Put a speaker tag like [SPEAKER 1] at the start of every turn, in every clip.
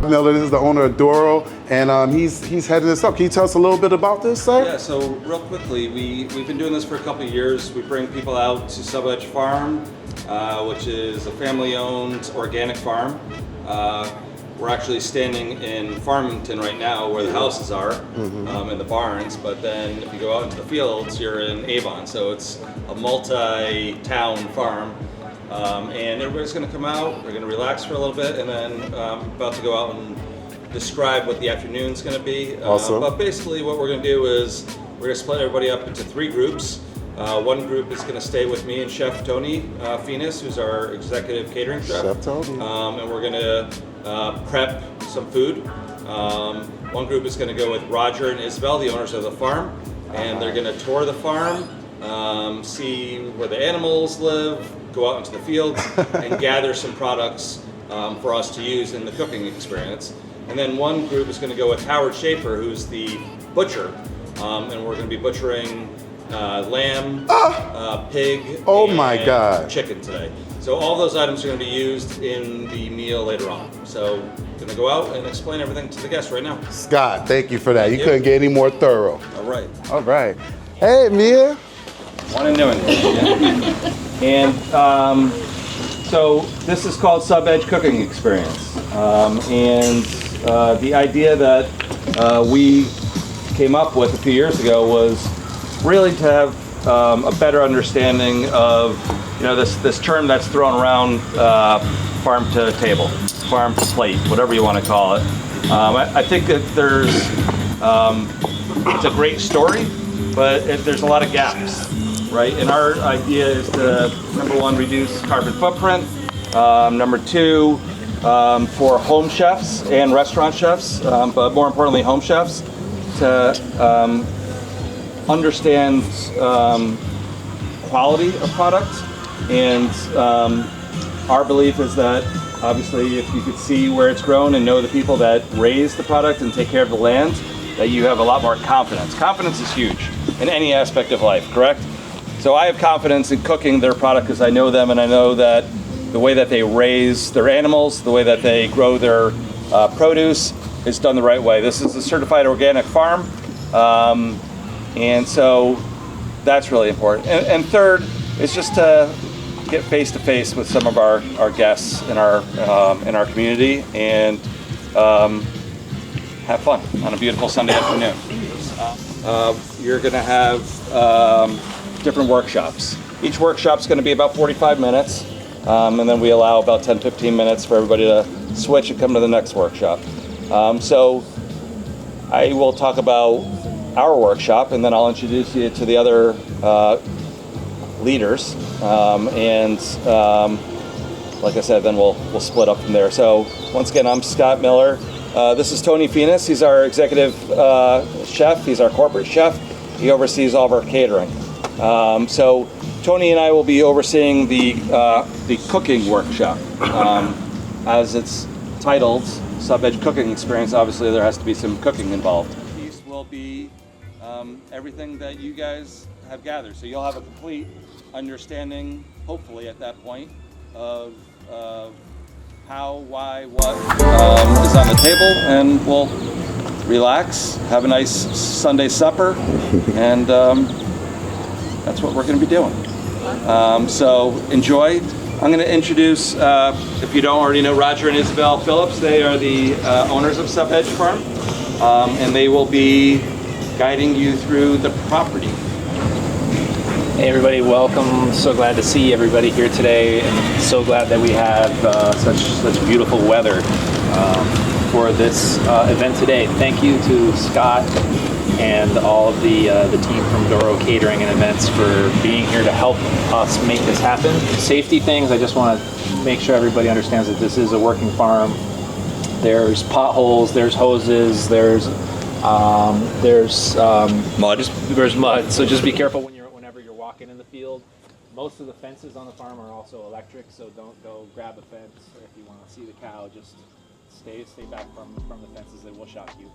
[SPEAKER 1] Scott Miller. This is the owner of DORO, and he's heading this up. Can you tell us a little bit about this, sir?
[SPEAKER 2] Yeah, so real quickly, we've been doing this for a couple of years. We bring people out to Sub Edge Farm, which is a family-owned organic farm. We're actually standing in Farmington right now, where the houses are, in the barns. But then if you go out into the fields, you're in Avon. So it's a multi-town farm. And everybody's going to come out, they're going to relax for a little bit, and then about to go out and describe what the afternoon's going to be.
[SPEAKER 1] Awesome.
[SPEAKER 2] But basically what we're going to do is we're going to split everybody up into 3 groups. One group is going to stay with me and Chef Tony Finis, who's our executive catering chef.
[SPEAKER 1] Chef Tony.
[SPEAKER 2] And we're going to prep some food. One group is going to go with Roger and Isabel, the owners of the farm, and they're going to tour the farm, see where the animals live, go out into the fields, and gather some products for us to use in the cooking experience. And then one group is going to go with Howard Schaefer, who's the butcher, and we're going to be butchering lamb, pig,
[SPEAKER 1] Oh my God.
[SPEAKER 2] chicken today. So all those items are going to be used in the meal later on. So I'm going to go out and explain everything to the guests right now.
[SPEAKER 1] Scott, thank you for that. You
[SPEAKER 2] you.
[SPEAKER 1] couldn't get any more thorough.
[SPEAKER 2] All right.
[SPEAKER 1] All right. Hey, Mia.
[SPEAKER 2] One and doing it. And so this is called Sub Edge Cooking Experience. And the idea that we came up with a few years ago was really to have a better understanding of, this term that's thrown around, farm to table, farm to plate, whatever you want to call it. I think that it's a great story, but there's a lot of gaps, right? And our idea is to, number 1, reduce carbon footprint. Number 2, for home chefs and restaurant chefs, but more importantly, home chefs, to understand quality of product. And our belief is that, obviously, if you could see where it's grown and know the people that raise the product and take care of the land, that you have a lot more confidence. Confidence is huge in any aspect of life, correct? So I have confidence in cooking their product because I know them, and I know that the way that they raise their animals, the way that they grow their produce is done the right way. This is a certified organic farm, and so that's really important. And third is just to get face to face with some of our guests in our community and have fun on a beautiful Sunday afternoon. You're going to have different workshops. Each workshop's going to be about 45 minutes, and then we allow about 10-15 minutes for everybody to switch and come to the next workshop. So I will talk about our workshop, and then I'll introduce you to the other leaders, and like I said, then we'll split up from there. So once again, I'm Scott Miller. This is Tony Finis. He's our executive chef. He's our corporate chef. He oversees all of our catering. So Tony and I will be overseeing the cooking workshop. As it's titled, Sub Edge Cooking Experience, obviously there has to be some cooking involved. These will be everything that you guys have gathered. So you'll have a complete understanding, hopefully at that point, of how, why, what is on the table, and we'll relax, have a nice Sunday supper, and that's what we're going to be doing. So enjoy. I'm going to introduce, if you don't already know, Roger and Isabel Phillips. They are the owners of Sub Edge Farm, and they will be guiding you through the property.
[SPEAKER 3] Hey everybody, welcome. So glad to see everybody here today, and so glad that we have such beautiful weather for this event today. Thank you to Scott and all of the team from DORO Catering and Events for being here to help us make this happen. Safety things, I just want to make sure everybody understands that this is a working farm. There's potholes, there's hoses, there's
[SPEAKER 2] Mud.
[SPEAKER 3] There's mud, so just be careful whenever you're walking in the field. Most of the fences on the farm are also electric, so don't go grab a fence, or if you want to see the cow, just stay back from the fences. They will shock you.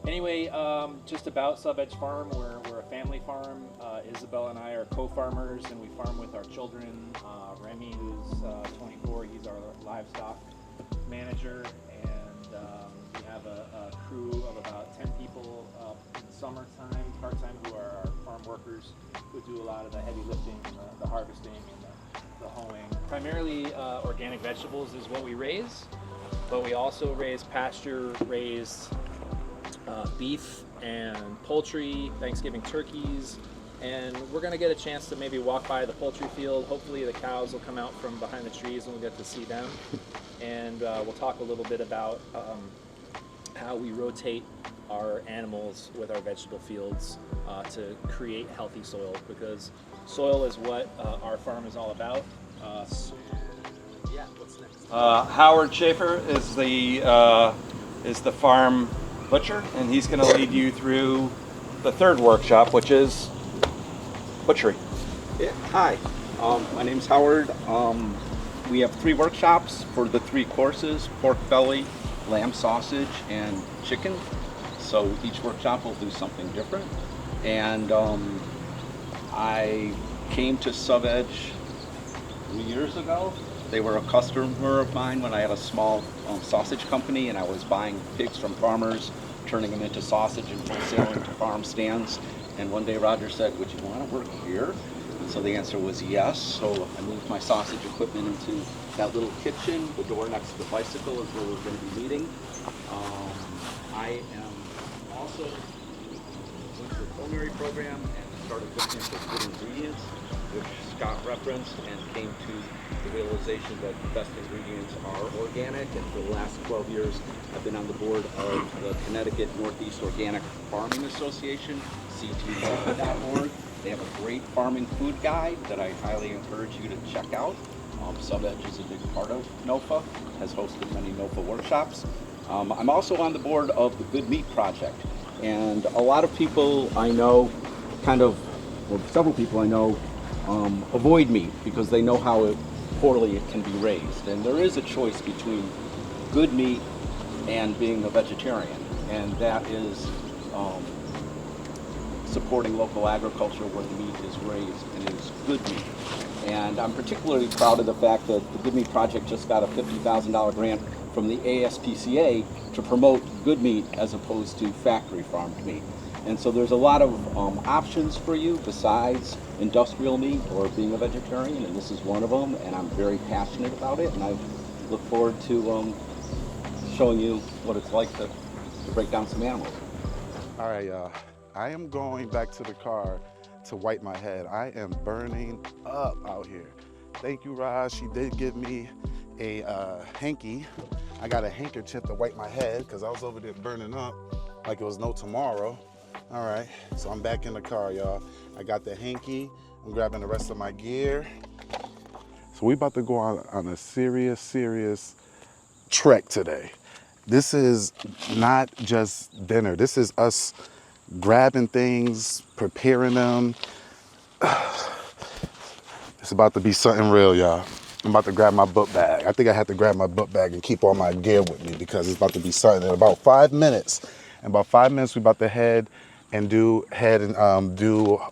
[SPEAKER 3] Anyway, just about Sub Edge Farm, we're a family farm. Isabel and I are co-farmers, and we farm with our children. Remy, who's 24, he's our livestock manager, and we have a crew of about 10 people in the summertime, part-time, who are our farm workers who do a lot of the heavy lifting and the harvesting and the hoeing. Primarily organic vegetables is what we raise, but we also raise pasture-raised beef and poultry, Thanksgiving turkeys, and we're going to get a chance to maybe walk by the poultry field. Hopefully the cows will come out from behind the trees and we'll get to see them, and we'll talk a little bit about how we rotate our animals with our vegetable fields to create healthy soil, because soil is what our farm is all about. Yeah, what's next?
[SPEAKER 2] Howard Schaefer is the farm butcher, and he's going to lead you through the third workshop, which is butchery.
[SPEAKER 4] Yeah, hi, my name's Howard. We have 3 workshops for the 3 courses: pork belly, lamb sausage, and chicken. So each workshop will do something different. And I came to SubEdge 3 years ago. They were a customer of mine when I had a small sausage company, and I was buying pigs from farmers, turning them into sausage and wholesaling to farm stands. And one day Roger said, "Would you want to work here?" And so the answer was yes. So I moved my sausage equipment into that little kitchen. The door next to the bicycle is where we're going to be meeting. I am also went to a culinary program and started looking into good ingredients, which Scott referenced, and came to the realization that the best ingredients are organic. And for the last 12 years, I've been on the board of the Connecticut Northeast Organic Farming Association, CTNOFA.org. They have a great farming food guide that I highly encourage you to check out. SubEdge is a big part of NOFA, has hosted many NOFA workshops. I'm also on the board of the Good Meat Project, and a lot of people I know several people I know avoid meat because they know how poorly it can be raised. And there is a choice between good meat and being a vegetarian, and that is supporting local agriculture where the meat is raised and is good meat. And I'm particularly proud of the fact that the Good Meat Project just got a $50,000 grant from the ASPCA to promote good meat as opposed to factory farmed meat. And so there's a lot of options for you besides industrial meat or being a vegetarian, and this is one of them, and I'm very passionate about it, and I look forward to showing you what it's like to break down some animals.
[SPEAKER 1] All right, y'all. I am going back to the car to wipe my head. I am burning up out here. Thank you, Raj. She did give me a hanky. I got a handkerchief to wipe my head because I was over there burning up like it was no tomorrow. All right, so I'm back in the car, y'all. I got the hanky. I'm grabbing the rest of my gear. So we about to go on a serious trek today. This is not just dinner. This is us grabbing things, preparing them. It's about to be something real, y'all. I'm about to grab my book bag. I think I have to grab my book bag and keep all my gear with me because it's about to be something in about 5 minutes. In about 5 minutes, we're about to head and do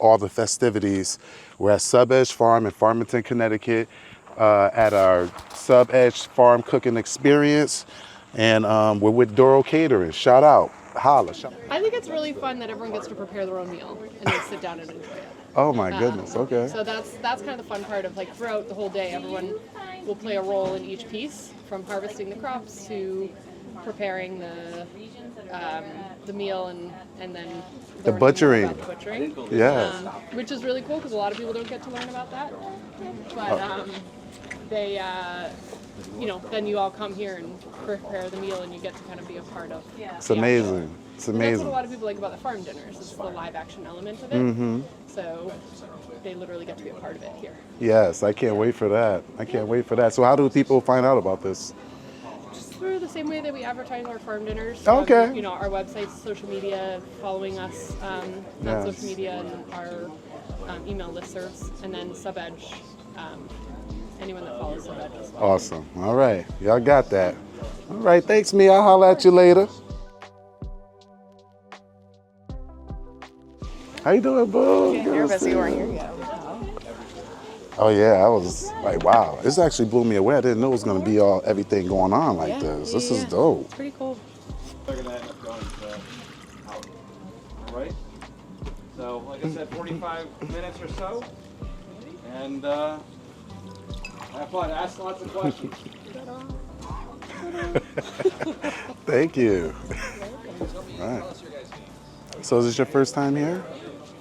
[SPEAKER 1] all the festivities. We're at SubEdge Farm in Farmington, Connecticut, at our SubEdge Farm Cooking Experience, and we're with DORO Catering. Shout out, holla.
[SPEAKER 5] I think it's really fun that everyone gets to prepare their own meal and they sit down and enjoy it.
[SPEAKER 1] Oh my goodness, okay.
[SPEAKER 5] So that's kind of the fun part of, like, throughout the whole day, everyone will play a role in each piece, from harvesting the crops to preparing the meal and then
[SPEAKER 1] The butchering.
[SPEAKER 5] about the butchering.
[SPEAKER 1] Yes.
[SPEAKER 5] Which is really cool because a lot of people don't get to learn about that. But they, then you all come here and prepare the meal and you get to kind of be a part of.
[SPEAKER 1] It's amazing. It's
[SPEAKER 5] And that's
[SPEAKER 1] amazing.
[SPEAKER 5] what a lot of people like about the farm dinners. It's the live action element of it.
[SPEAKER 1] Mm-hmm.
[SPEAKER 5] So they literally get to be a part of it here.
[SPEAKER 1] Yes, I can't wait for that. I can't wait for that. So how do people find out about this?
[SPEAKER 5] Just through the same way that we advertise our farm dinners.
[SPEAKER 1] Okay.
[SPEAKER 5] On, our websites, social media, following us on
[SPEAKER 1] Yes.
[SPEAKER 5] social media, and our email listservs, and then SubEdge. Anyone that follows SubEdge as well.
[SPEAKER 1] Awesome. All right. Y'all got that. All right. Thanks, me. I'll holler at you later. How you doing, boo?
[SPEAKER 6] Nervous you weren't here yet.
[SPEAKER 1] Oh yeah, I was like, wow. This actually blew me away. I didn't know it was gonna be everything going on like this. This is dope.
[SPEAKER 5] It's pretty cool.
[SPEAKER 2] They're gonna end up going to out. All right. So, like I said, 45 minutes or so, and have fun. Ask lots of questions.
[SPEAKER 1] Thank you. All right. So is this your first time here?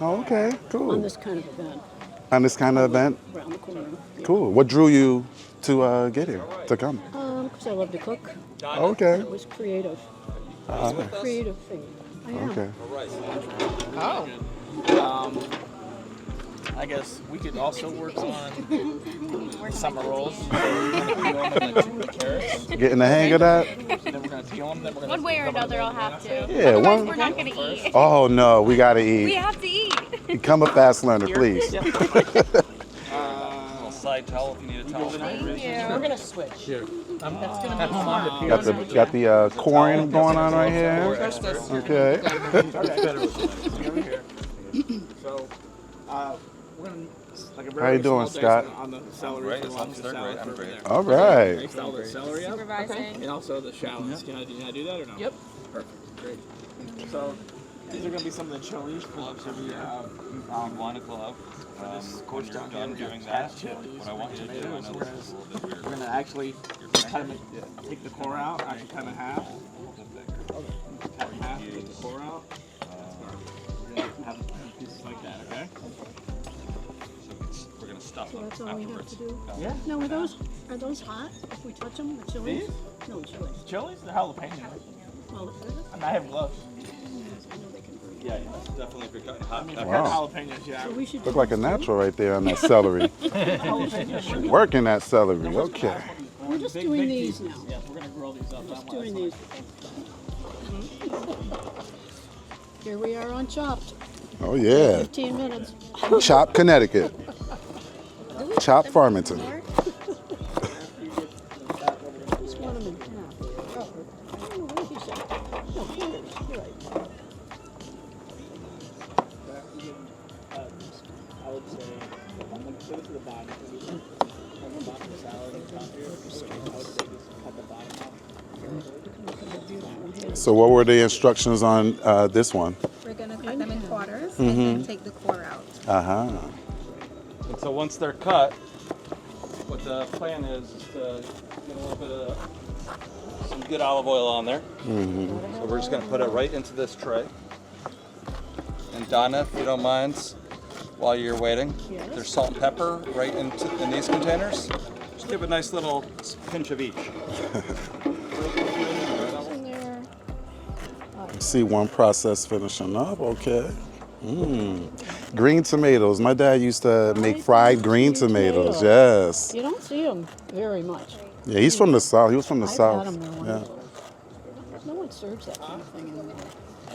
[SPEAKER 1] Oh, okay,
[SPEAKER 6] On
[SPEAKER 1] cool.
[SPEAKER 6] this kind of event,
[SPEAKER 1] On this kind of event?
[SPEAKER 6] around the corner.
[SPEAKER 1] Cool. What drew you to get here, to come?
[SPEAKER 6] Because I love to cook.
[SPEAKER 1] Okay.
[SPEAKER 6] It was creative. Creative thing. I am.
[SPEAKER 1] Okay.
[SPEAKER 7] Oh. I guess we could also work on summer rolls. Carrots.
[SPEAKER 1] Getting the hang of that?
[SPEAKER 7] Then we're gonna peel them. Then we're gonna.
[SPEAKER 8] One way or another, I'll have to.
[SPEAKER 1] Yeah,
[SPEAKER 8] Otherwise,
[SPEAKER 1] one.
[SPEAKER 8] we're not going to eat.
[SPEAKER 1] Oh no, we gotta
[SPEAKER 8] We
[SPEAKER 1] eat.
[SPEAKER 8] have to eat.
[SPEAKER 1] Become a fast learner, please.
[SPEAKER 2] Little side towel if you need a towel.
[SPEAKER 8] Thank you.
[SPEAKER 7] We're gonna switch. Here. That's gonna be fun.
[SPEAKER 1] Got the corn going on right here. Okay.
[SPEAKER 7] So, we're gonna like a
[SPEAKER 1] How you doing, Scott?
[SPEAKER 7] on the celery.
[SPEAKER 2] Right,
[SPEAKER 7] for
[SPEAKER 2] as
[SPEAKER 7] the
[SPEAKER 2] long as they're
[SPEAKER 7] salad
[SPEAKER 2] great, I'm
[SPEAKER 7] over
[SPEAKER 2] great.
[SPEAKER 7] there.
[SPEAKER 1] All right.
[SPEAKER 7] Next, all the celery up.
[SPEAKER 8] Supervising.
[SPEAKER 7] And also the shallots. Can I do that or no?
[SPEAKER 6] Yep.
[SPEAKER 7] Perfect. Great. So these are gonna be some of the chilies for the
[SPEAKER 2] Want a glove.
[SPEAKER 7] this
[SPEAKER 2] When
[SPEAKER 7] course
[SPEAKER 2] you're
[SPEAKER 7] down
[SPEAKER 2] done
[SPEAKER 7] here.
[SPEAKER 2] doing
[SPEAKER 7] Got
[SPEAKER 2] that,
[SPEAKER 7] chilies,
[SPEAKER 2] what I want you to do, I know
[SPEAKER 7] tomatoes.
[SPEAKER 2] this is a little bit weird.
[SPEAKER 7] We're gonna actually kind of take the core out, actually cut in half. Cut in half, take the core out. We're gonna have pieces like that, okay?
[SPEAKER 2] We're gonna stuff
[SPEAKER 6] So
[SPEAKER 2] them
[SPEAKER 6] that's all we have
[SPEAKER 2] afterwards.
[SPEAKER 6] to do.
[SPEAKER 7] Yeah.
[SPEAKER 6] Now, are those hot? If we touch them, the chilies? No, chilies.
[SPEAKER 7] Chilies? They're jalapeno.
[SPEAKER 6] Well,
[SPEAKER 7] I mean, I have gloves.
[SPEAKER 6] I know they can burn.
[SPEAKER 2] Yeah, definitely if you're cutting hot
[SPEAKER 7] If
[SPEAKER 2] pepper.
[SPEAKER 7] they're
[SPEAKER 1] Wow.
[SPEAKER 7] jalapenos, yeah.
[SPEAKER 6] So we should
[SPEAKER 1] Look
[SPEAKER 6] do
[SPEAKER 1] like a
[SPEAKER 6] this too?
[SPEAKER 1] natural right there on that celery.
[SPEAKER 7] Jalapenos.
[SPEAKER 1] Working that celery. Okay.
[SPEAKER 6] We're just doing these now.
[SPEAKER 7] Yeah, we're gonna grill these up.
[SPEAKER 6] Just doing these. Here we are on Chopped.
[SPEAKER 1] Oh yeah.
[SPEAKER 6] 15 minutes.
[SPEAKER 1] Chop, Connecticut. Chop, Farmington.
[SPEAKER 6] Just want them in half. I don't know, what did you say? No, quarters. You're right.
[SPEAKER 7] I would say, I'm gonna put it to the bottom. From the bottom of the salad and top here. I would say just cut the bottom off.
[SPEAKER 1] So what were the instructions on this one?
[SPEAKER 8] We're going to cut them in quarters and then take the core out.
[SPEAKER 1] Uh-huh.
[SPEAKER 2] And so once they're cut, what the plan is to get a little bit of some good olive oil on there. So we're just going to put it right into this tray. And Donna, if you don't mind, while you're waiting,
[SPEAKER 6] Yes.
[SPEAKER 2] there's salt and pepper right in these containers. Just give a nice little pinch of each.
[SPEAKER 6] In there.
[SPEAKER 1] See one process finishing up. Okay. Green tomatoes. My dad used to make fried green tomatoes. Yes.
[SPEAKER 6] You don't see them very much.
[SPEAKER 1] Yeah, he's from the south. He was from the
[SPEAKER 6] I've
[SPEAKER 1] south.
[SPEAKER 6] had them. They're
[SPEAKER 1] Yeah.
[SPEAKER 6] wonderful. No one serves that kind of thing anymore. I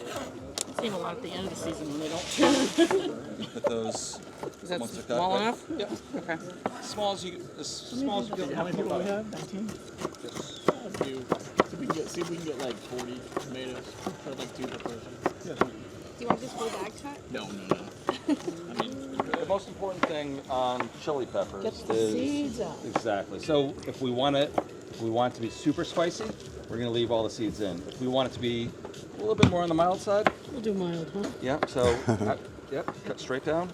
[SPEAKER 6] see them a lot at the end of the season when they don't.
[SPEAKER 2] Put those
[SPEAKER 7] Is that
[SPEAKER 2] once they're
[SPEAKER 7] small
[SPEAKER 2] cut.
[SPEAKER 7] enough?
[SPEAKER 2] Yep.
[SPEAKER 7] Okay.
[SPEAKER 2] As small as you can.
[SPEAKER 7] How many people do we have? 19? See if we can get like 40 tomatoes for like 2 per person.
[SPEAKER 8] Do you want this whole bag cut?
[SPEAKER 7] No. I mean,
[SPEAKER 2] The most important thing on chili peppers
[SPEAKER 6] Get the
[SPEAKER 2] is
[SPEAKER 6] seeds out.
[SPEAKER 2] exactly. So if we want it to be super spicy, we're gonna leave all the seeds in. If we want it to be a little bit more on the mild side,
[SPEAKER 6] We'll do mild, huh?
[SPEAKER 2] yeah. So yep, cut straight down,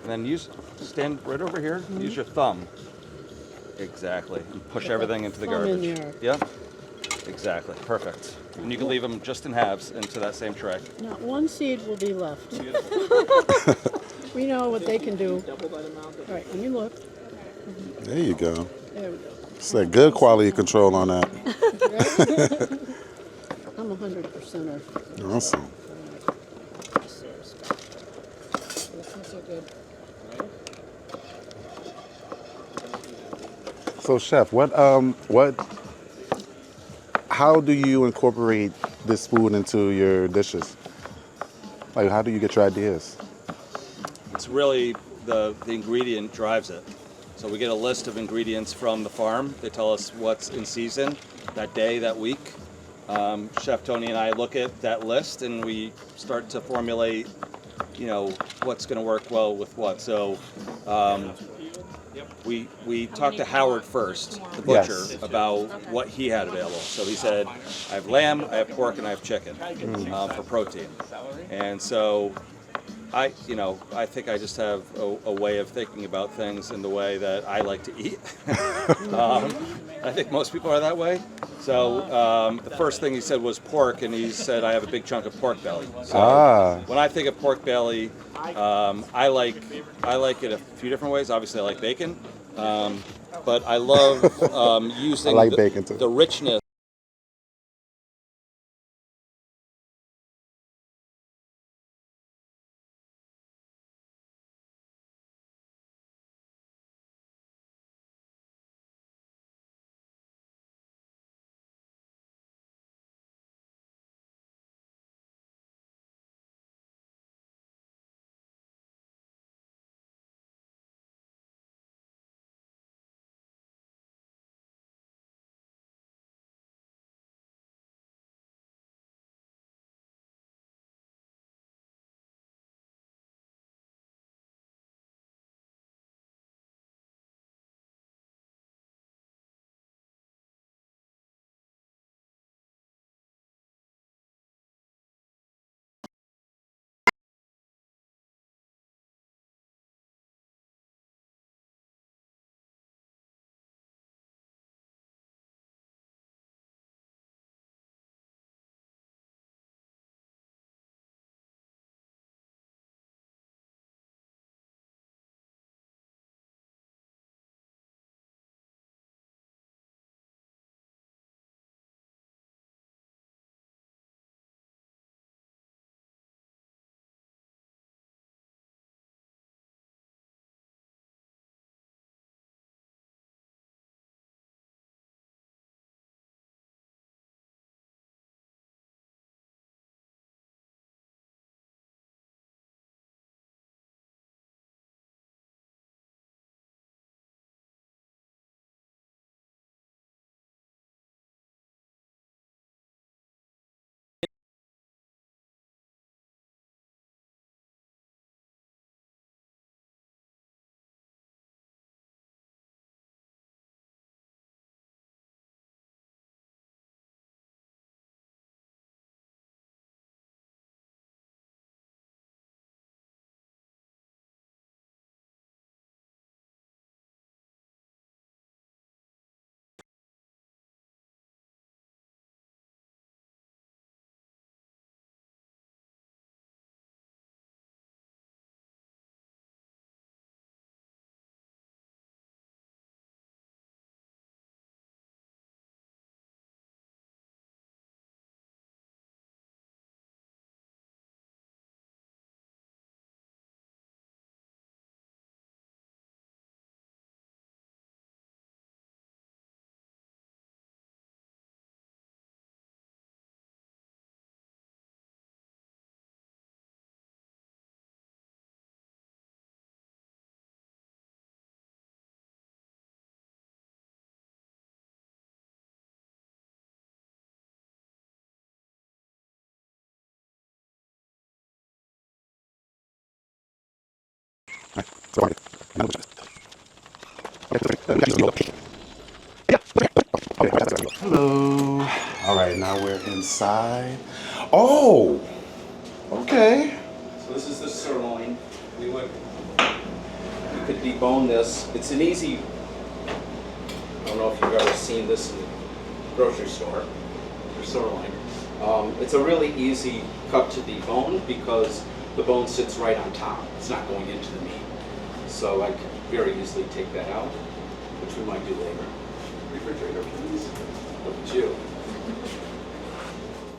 [SPEAKER 2] and then stand right over here. Use your thumb. Exactly, and push everything into the
[SPEAKER 6] thumb in
[SPEAKER 2] garbage.
[SPEAKER 6] there.
[SPEAKER 2] Yep. Exactly. Perfect. And you can leave them just in halves into that same tray.
[SPEAKER 6] Not one seed will be left. We know what they can do. All right, let me look.
[SPEAKER 1] There you go.
[SPEAKER 6] There we go.
[SPEAKER 1] It's that good quality control on that.
[SPEAKER 6] I'm 100%er.
[SPEAKER 1] Awesome.
[SPEAKER 6] These are good.
[SPEAKER 1] So, chef, how do you incorporate this food into your dishes? Like, how do you get your ideas?
[SPEAKER 2] It's really the ingredient drives it. So we get a list of ingredients from the farm. They tell us what's in season that day, that week. Chef Tony and I look at that list and we start to formulate, what's going to work well with what. So we talked to Howard first, the butcher,
[SPEAKER 1] Yes.
[SPEAKER 2] about what he had available. So he said, I have lamb, I have pork, and I have chicken for protein. And so I think I just have a way of thinking about things in the way that I like to eat. I think most people are that way. So the first thing he said was pork, and he said I have a big chunk of pork belly. So when I think of pork belly, I like it a few different ways. Obviously, I like bacon, but I love using
[SPEAKER 1] I like bacon too.
[SPEAKER 2] the richness.
[SPEAKER 1] Hello. All right, now we're inside. Oh, okay.
[SPEAKER 4] So this is the sirloin. We could debone this. It's an easy, I don't know if you've ever seen this in the grocery store, your sirloin. It's a really easy cut to debone because the bone sits right on top. It's not going into the meat. So I could very easily take that out, which we might do later. Refrigerator, please. Look at you.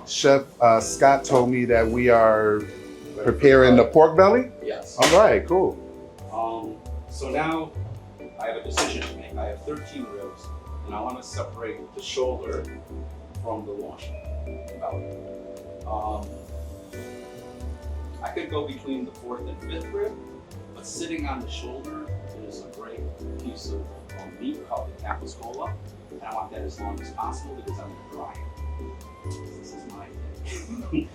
[SPEAKER 1] Chef Scott told me that we are preparing the pork belly.
[SPEAKER 4] Yes.
[SPEAKER 1] All right, cool.
[SPEAKER 4] So now I have a decision to make. I have 13 ribs, and I want to separate the shoulder from the loin, belly. I could go between the 4th and 5th rib, but sitting on the shoulder is a great piece of meat called the capiscola, and I want that as long as possible because I'm going to dry it. This is my thing.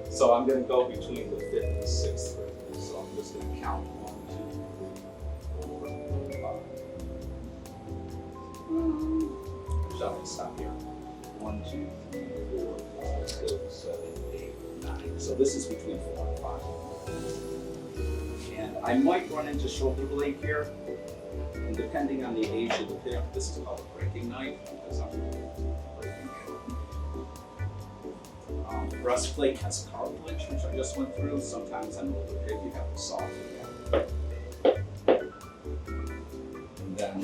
[SPEAKER 4] So I'm going to go between the 5th and the 6th rib. So I'm just going to count 1, 2, 3, 4, 5. Shall we stop here? 1, 2, 3, 4, 5, 6, 7, 8, 9. So this is between 4 and 5. And I might run into shoulder blade here. And depending on the age of the pig, this is called a breaking knife because I'm breaking it. Breastplate has cartilage, which I just went through. Sometimes on an older pig, you have to soften it. And then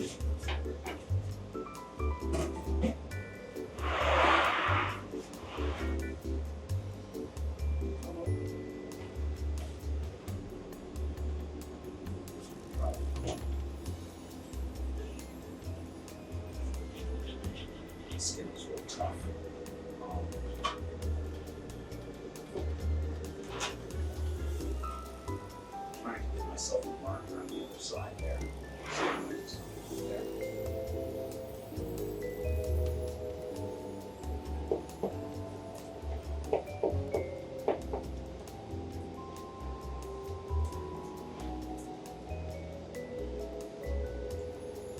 [SPEAKER 4] the skin is real tough. Trying to get myself a marker on the other side there. There.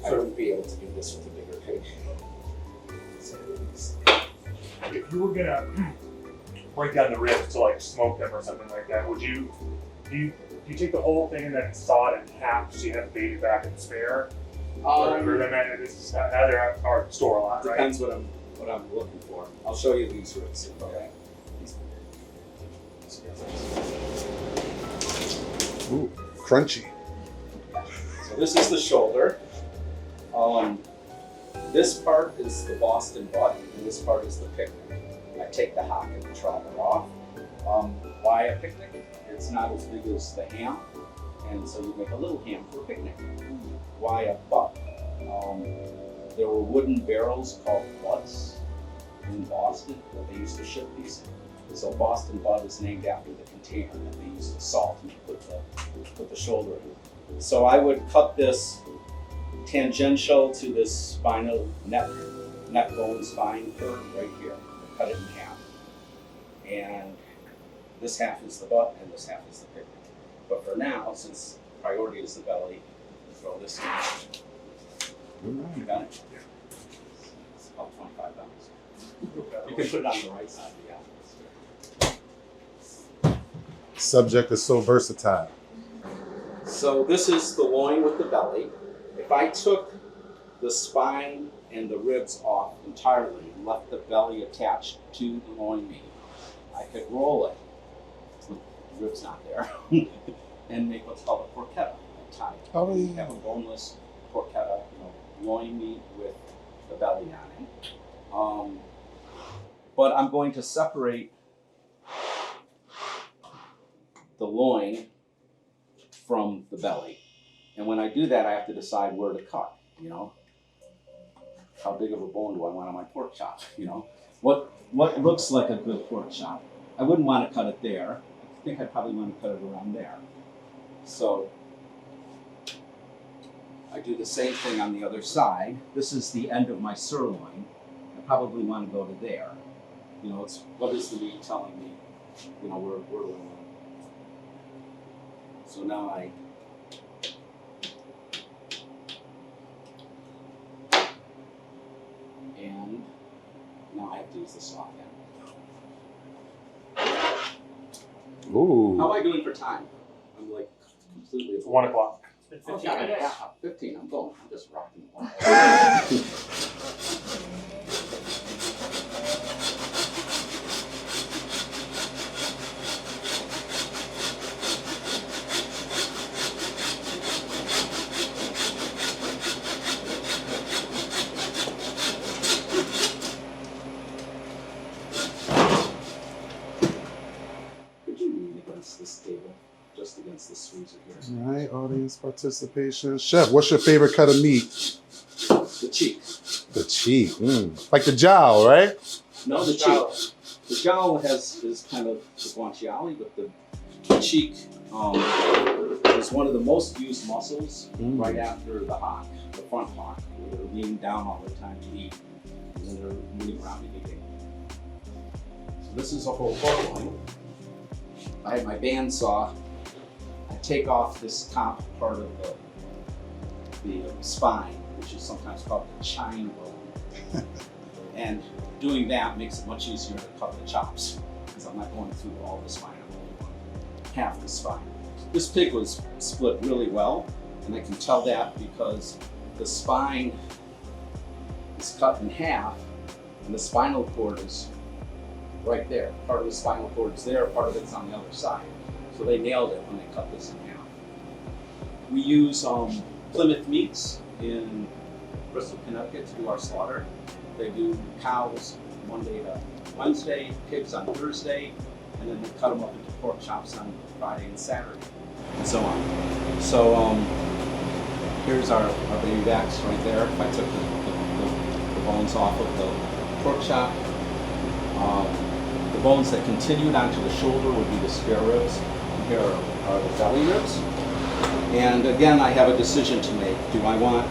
[SPEAKER 4] I wouldn't be able to do this with a bigger pig.
[SPEAKER 9] If you were gonna break down the ribs to like smoke them or something like that, would you do you take the whole thing and then saw it in half so you have the baby back and spare? Or then this is either or store a lot, right?
[SPEAKER 4] Depends what I'm looking for. I'll show you these ribs. Okay.
[SPEAKER 1] Ooh, crunchy.
[SPEAKER 4] So this is the shoulder. This part is the Boston butt, and this part is the picnic. I take the hock and the trotter off. Why a picnic? It's not as big as the ham, and so you make a little ham for a picnic. Why a butt? There were wooden barrels called butts in Boston that they used to ship these in. So Boston butt is named after the container that they used to salt and put the shoulder in. So I would cut this tangential to this spinal neck bone spine curve right here. Cut it in half. And this half is the butt and this half is the picnic. But for now, since priority is the belly, throw this in. You got it? It's about 25 pounds. You can put it on the right side of the atmosphere.
[SPEAKER 1] Subject is so versatile.
[SPEAKER 4] So this is the loin with the belly. If I took the spine and the ribs off entirely and left the belly attached to the loin meat, I could roll it, the ribs not there, and make what's called a porchetta.
[SPEAKER 1] Oh,
[SPEAKER 4] You
[SPEAKER 1] yeah.
[SPEAKER 4] have a boneless porchetta, loin meat with the belly on it. But I'm going to separate the loin from the belly. And when I do that, I have to decide where to cut, How big of a bone do I want on my pork chop, What looks like a good pork chop? I wouldn't want to cut it there. I think I'd probably want to cut it around there. So I do the same thing on the other side. This is the end of my sirloin. I probably want to go to there. It's what is the meat telling me? Where do I want? So now I have to use the soft end.
[SPEAKER 1] Ooh.
[SPEAKER 4] How am I doing for time? I'm like completely.
[SPEAKER 9] It's 1 o'clock.
[SPEAKER 7] It's
[SPEAKER 4] Oh,
[SPEAKER 7] 15 minutes.
[SPEAKER 4] yeah, 15. I'm going. I'm just rocking the ball. Could you lean against this table, just against this freezer here?
[SPEAKER 1] All right, audience participation. Chef, what's your favorite cut of meat?
[SPEAKER 4] The cheek.
[SPEAKER 1] The cheek. Like the jowl, right?
[SPEAKER 4] No, the cheek. The jowl is kind of the guanciale, but the cheek is one of the most used muscles right after the hock, the front hock. They're leaning down all the time to eat, and then they're moving around and eating. So this is a whole pork loin. I had my bandsaw take off this top part of the spine, which is sometimes called the chine bone. And doing that makes it much easier to cut the chops, because I'm not going through all the spine, I'm only going half the spine. This pig was split really well, and I can tell that because the spine is cut in half, and the spinal cord is right there. Part of the spinal cord is there, part of it's on the other side. So they nailed it when they cut this in half. We use Plymouth Meats in Bristol, Connecticut to do our slaughter. They do cows Monday to Wednesday, pigs on Thursday, and then they cut them up into pork chops on Friday and Saturday, and so on. So here's our baby backs right there. If I took the bones off of the pork chop, the bones that continued onto the shoulder would be the spare ribs. And here are the belly ribs. And again, I have a decision to make. Do I want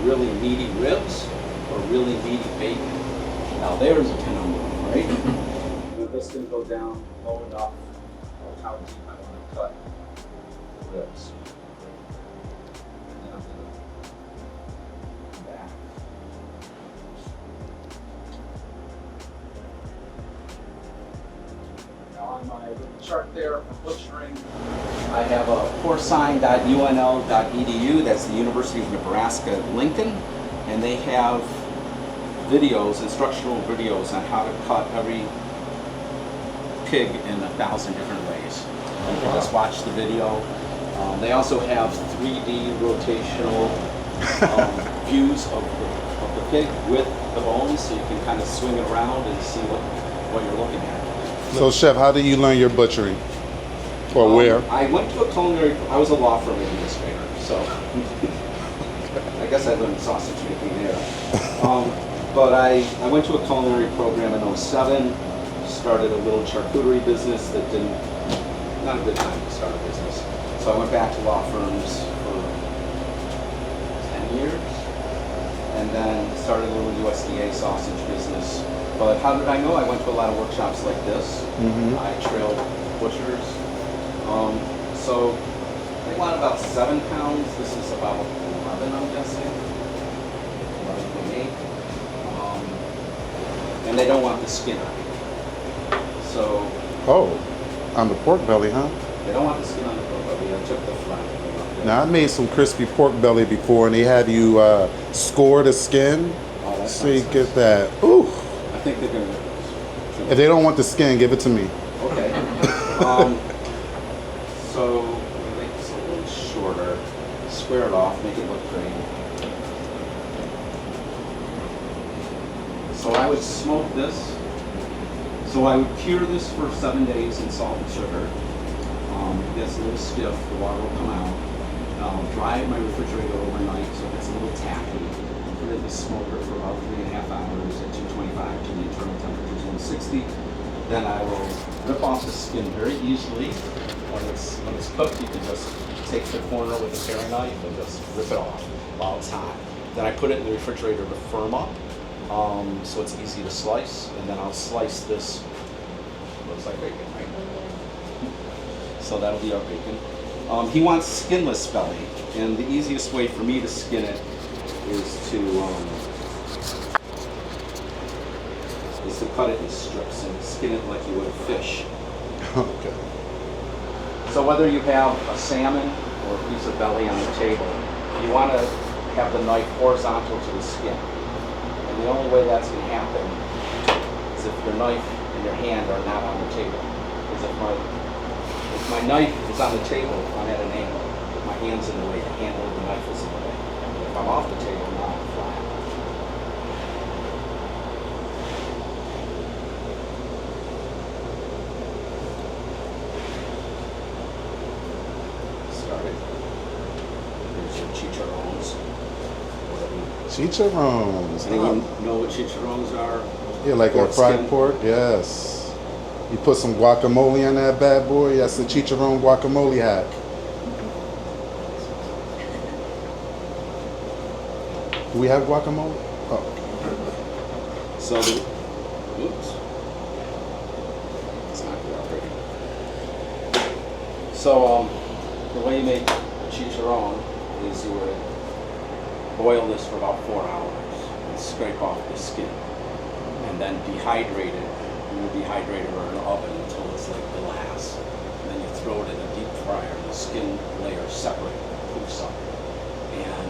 [SPEAKER 4] really meaty ribs or really meaty bacon? Now there's a conundrum, right? This can go down low enough how deep I want to cut the ribs. And then I'm going to come back. Now on my little chart there for butchering, I have a porcine.unl.edu, that's the University of Nebraska at Lincoln, and they have videos, instructional videos on how to cut every pig in 1,000 different ways. You can just watch the video. They also have 3D rotational views of the pig with the bones, so you can kind of swing it around and see what you're looking at.
[SPEAKER 1] So, Chef, how did you learn your butchering? Or where?
[SPEAKER 4] I went to a culinary, I was a law firm administrator, so I guess I learned sausage making there. But I went to a culinary program in 2007, started a little charcuterie business that not a good time to start a business. So I went back to law firms for 10 years, and then started a little USDA sausage business. But how did I know? I went to a lot of workshops like this. I trailed butchers. So they want about 7 pounds. This is about 11, I'm guessing. 11.8. And they don't want the skin on it. So.
[SPEAKER 1] Oh, on the pork belly, huh?
[SPEAKER 4] They don't want the skin on the pork belly. I took the flat.
[SPEAKER 1] Now, I made some crispy pork belly before, and they have you score the skin.
[SPEAKER 4] Oh, that's
[SPEAKER 1] so you
[SPEAKER 4] nice.
[SPEAKER 1] get that. Ooh.
[SPEAKER 4] I think they're gonna.
[SPEAKER 1] If they don't want the skin, give it to me.
[SPEAKER 4] Okay. So we make this a little shorter. Square it off, make it look pretty. So I would smoke this. So I would cure this for 7 days in salt and sugar. It gets a little stiff, the water will come out. I'll dry it in my refrigerator overnight so it gets a little tacky. Put it in the smoker for about 3.5 hours at 225 to the internal temperature is 160. Then I will rip off the skin very easily. When it's cooked, you can just take the corner with a paring knife and just rip it off while it's hot. Then I put it in the refrigerator to firm up, so it's easy to slice. And then I'll slice this. Looks like bacon, right? So that'll be our bacon. He wants skinless belly, and the easiest way for me to skin it is to cut it in strips and skin it like you would a fish.
[SPEAKER 1] Okay.
[SPEAKER 4] So whether you have a salmon or a piece of belly on the table, you want to have the knife horizontal to the skin. And the only way that's going to happen is if your knife and your hand are not on the table. Because if my knife is on the table, I'm at an angle. If my hand's in the way, the handle of the knife is in the way. If I'm off the table, now I'm flat.
[SPEAKER 1] Chicharrones.
[SPEAKER 4] Anyone know what chicharrones are?
[SPEAKER 1] Yeah, like a
[SPEAKER 4] Pork
[SPEAKER 1] fried
[SPEAKER 4] skin?
[SPEAKER 1] pork. Yes. You put some guacamole on that bad boy. That's the chicharron guacamole hack. Do we have guacamole? Oh.
[SPEAKER 4] So, oops. It's not good So the way you make chicharron is you would boil this for about 4 hours and scrape off the skin, and then dehydrate it. You would dehydrate it in an oven until it's like glass. And then you throw it in a deep fryer. The skin layer separate poofs up, and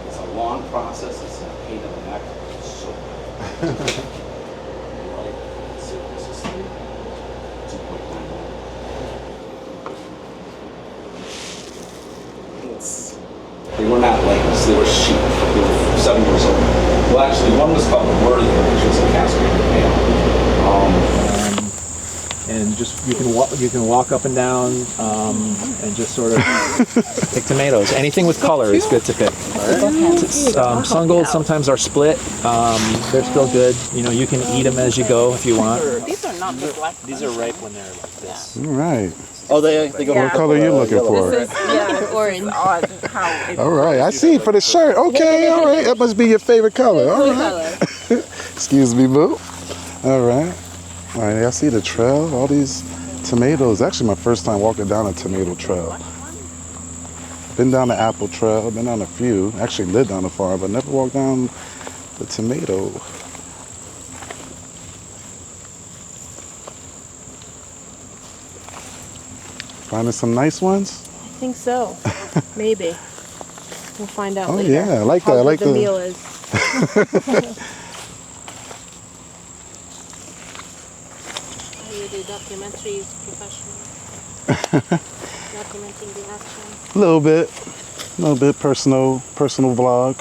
[SPEAKER 4] it's a long process. It's a pain in the neck. It's so good. Right? So this is 2.9. They were not lambs, they were sheep. They were 7 years old. Well, actually, one was called a Worthy, which was a castrated male.
[SPEAKER 3] And just you can walk up and down and just sort of pick tomatoes. Anything with color is good to pick. Sun golds sometimes are split. They're still good. You know, you can eat them as you go if you want.
[SPEAKER 8] These are not big like
[SPEAKER 3] These are ripe when they're like this.
[SPEAKER 1] All right.
[SPEAKER 2] Oh, they go.
[SPEAKER 1] What color are you looking for?
[SPEAKER 8] This is, yeah, orange. Odd how it
[SPEAKER 1] All right, I see for the shirt. Okay, all right. That must be your favorite color. All right. Excuse me, boo. All right. All right, I see the trail, all these tomatoes. Actually, my first time walking down a tomato trail. Been down the apple trail, been on a few. Actually lived on the farm, but never walked down the tomato. Finding some nice ones?
[SPEAKER 6] I think so. Maybe. We'll find out
[SPEAKER 1] Oh
[SPEAKER 6] later.
[SPEAKER 1] yeah, I like that.
[SPEAKER 6] How
[SPEAKER 1] I like
[SPEAKER 6] good the
[SPEAKER 1] the
[SPEAKER 6] meal is.
[SPEAKER 8] You do documentaries, professional. Documenting the action.
[SPEAKER 1] a little bit personal vlog.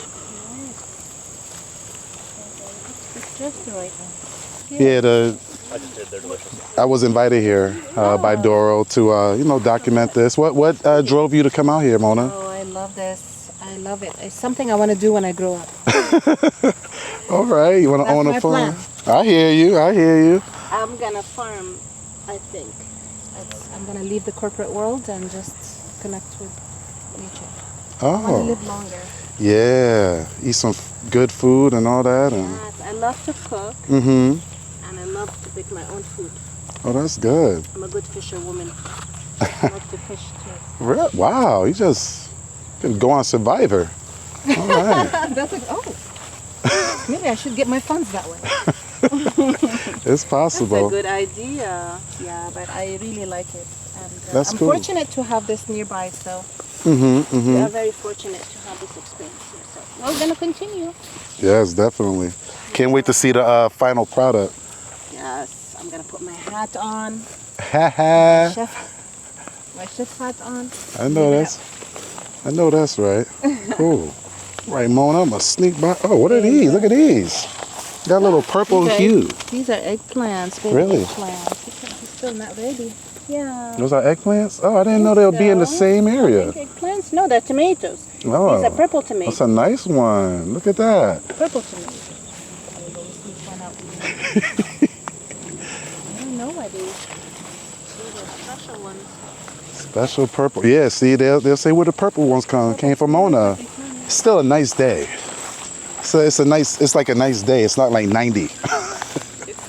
[SPEAKER 6] It's just the right one.
[SPEAKER 1] Yeah, I was invited here by DORO to document this. What drove you to come out here, Mona?
[SPEAKER 6] Oh, I love this. I love it. It's something I want to do when I grow up.
[SPEAKER 1] All right, you want to
[SPEAKER 6] That's
[SPEAKER 1] own a
[SPEAKER 6] my
[SPEAKER 1] farm?
[SPEAKER 6] plan.
[SPEAKER 1] I hear you.
[SPEAKER 8] I'm gonna farm, I think.
[SPEAKER 6] I'm going to leave the corporate world and just connect with nature. I want to
[SPEAKER 1] Oh,
[SPEAKER 6] live longer.
[SPEAKER 1] yeah. Eat some good food and all that. And
[SPEAKER 8] Yes, I love to cook,
[SPEAKER 1] mm-hmm.
[SPEAKER 8] and I love to pick my own food.
[SPEAKER 1] Oh, that's good.
[SPEAKER 8] I'm a good fisherwoman. I like to fish too.
[SPEAKER 1] Wow, you just could go on Survivor. All right,
[SPEAKER 6] That's like, oh. Maybe I should get my funds that way.
[SPEAKER 1] it's
[SPEAKER 8] That's a
[SPEAKER 1] possible.
[SPEAKER 8] good idea.
[SPEAKER 6] Yeah, but I really like it. And
[SPEAKER 1] That's
[SPEAKER 6] I'm
[SPEAKER 1] cool.
[SPEAKER 6] fortunate to have this nearby, so.
[SPEAKER 1] Mm-hmm.
[SPEAKER 8] We are very fortunate to have this experience here. So we're gonna continue.
[SPEAKER 1] Yes, definitely. Can't wait to see the final product.
[SPEAKER 8] Yes, I'm gonna put my hat on.
[SPEAKER 1] Ha
[SPEAKER 6] My chef hat on.
[SPEAKER 1] I know that's right. Cool. Right, Mona, I'm gonna sneak by. Oh, what are these? Look at these. Got a little purple hue.
[SPEAKER 8] These are eggplants, baby
[SPEAKER 1] Really?
[SPEAKER 8] eggplants.
[SPEAKER 6] It's still not ready.
[SPEAKER 8] Yeah.
[SPEAKER 1] Those are eggplants? Oh, I didn't know they'll be in the same area.
[SPEAKER 8] Eggplants? No, they're tomatoes.
[SPEAKER 1] Oh,
[SPEAKER 8] These are purple tomatoes.
[SPEAKER 1] that's a nice one. Look at that.
[SPEAKER 8] Purple tomatoes. I don't know what these. These are special ones.
[SPEAKER 1] Special purple. Yeah, see, they'll say where the purple ones came from Mona. It's still a nice day. So it's like a nice day. It's not like 90.
[SPEAKER 8] It's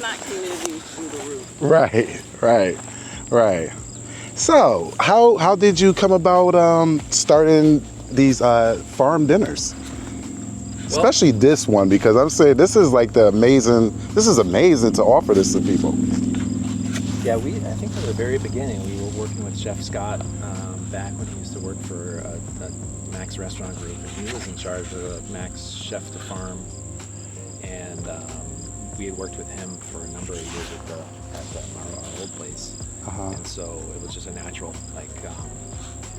[SPEAKER 8] not humidity through the roof.
[SPEAKER 1] Right. So, how did you come about starting these farm dinners? Especially this one, because I'm saying this is amazing to offer this to people.
[SPEAKER 3] Yeah, I think from the very beginning we were working with Chef Scott back when he used to work for Max Restaurant Group, and he was in charge of Max Chef to Farm, and we had worked with him for a number of years at our old place, and so it was just a natural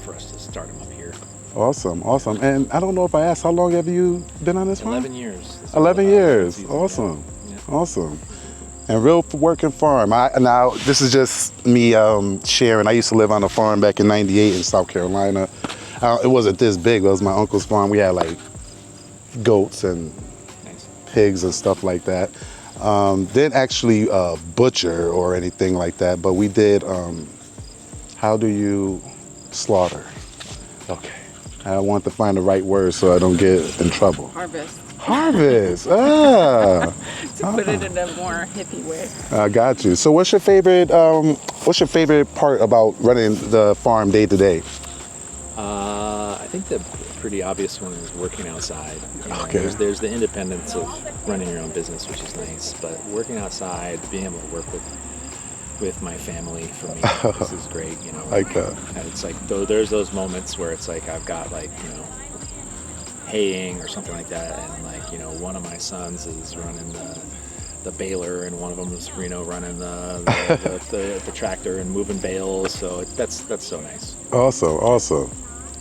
[SPEAKER 3] for us to start him up here.
[SPEAKER 1] Awesome. And I don't know if I asked, how long have you been on this farm?
[SPEAKER 3] 11 years.
[SPEAKER 1] 11 years.
[SPEAKER 3] Season,
[SPEAKER 1] Awesome.
[SPEAKER 3] yeah.
[SPEAKER 1] Awesome. And real working farm. Now, this is just me sharing. I used to live on a farm back in '98 in South Carolina. It wasn't this big. It was my uncle's farm. We had like goats and pigs and stuff like that. Didn't actually butcher or anything like that, but we did, how do you slaughter? Okay. I want to find the right word so I don't get in trouble.
[SPEAKER 8] Harvest.
[SPEAKER 1] Harvest. Ah.
[SPEAKER 8] To put it in a more hippie way.
[SPEAKER 1] I got you. So what's your favorite part about running the farm day to day?
[SPEAKER 3] I think the pretty obvious one is working outside. You know,
[SPEAKER 1] Okay.
[SPEAKER 3] There's the independence of running your own business, which is nice, but working outside, being able to work with my family, for me, this is great. You know,
[SPEAKER 1] Like
[SPEAKER 3] it's like there's those moments where it's like I've got like, you know, haying or something like that, and like, you know, one of my sons is running the baler, and one of them is, you know, running the tractor and moving bales. So that's so nice.
[SPEAKER 1] Awesome.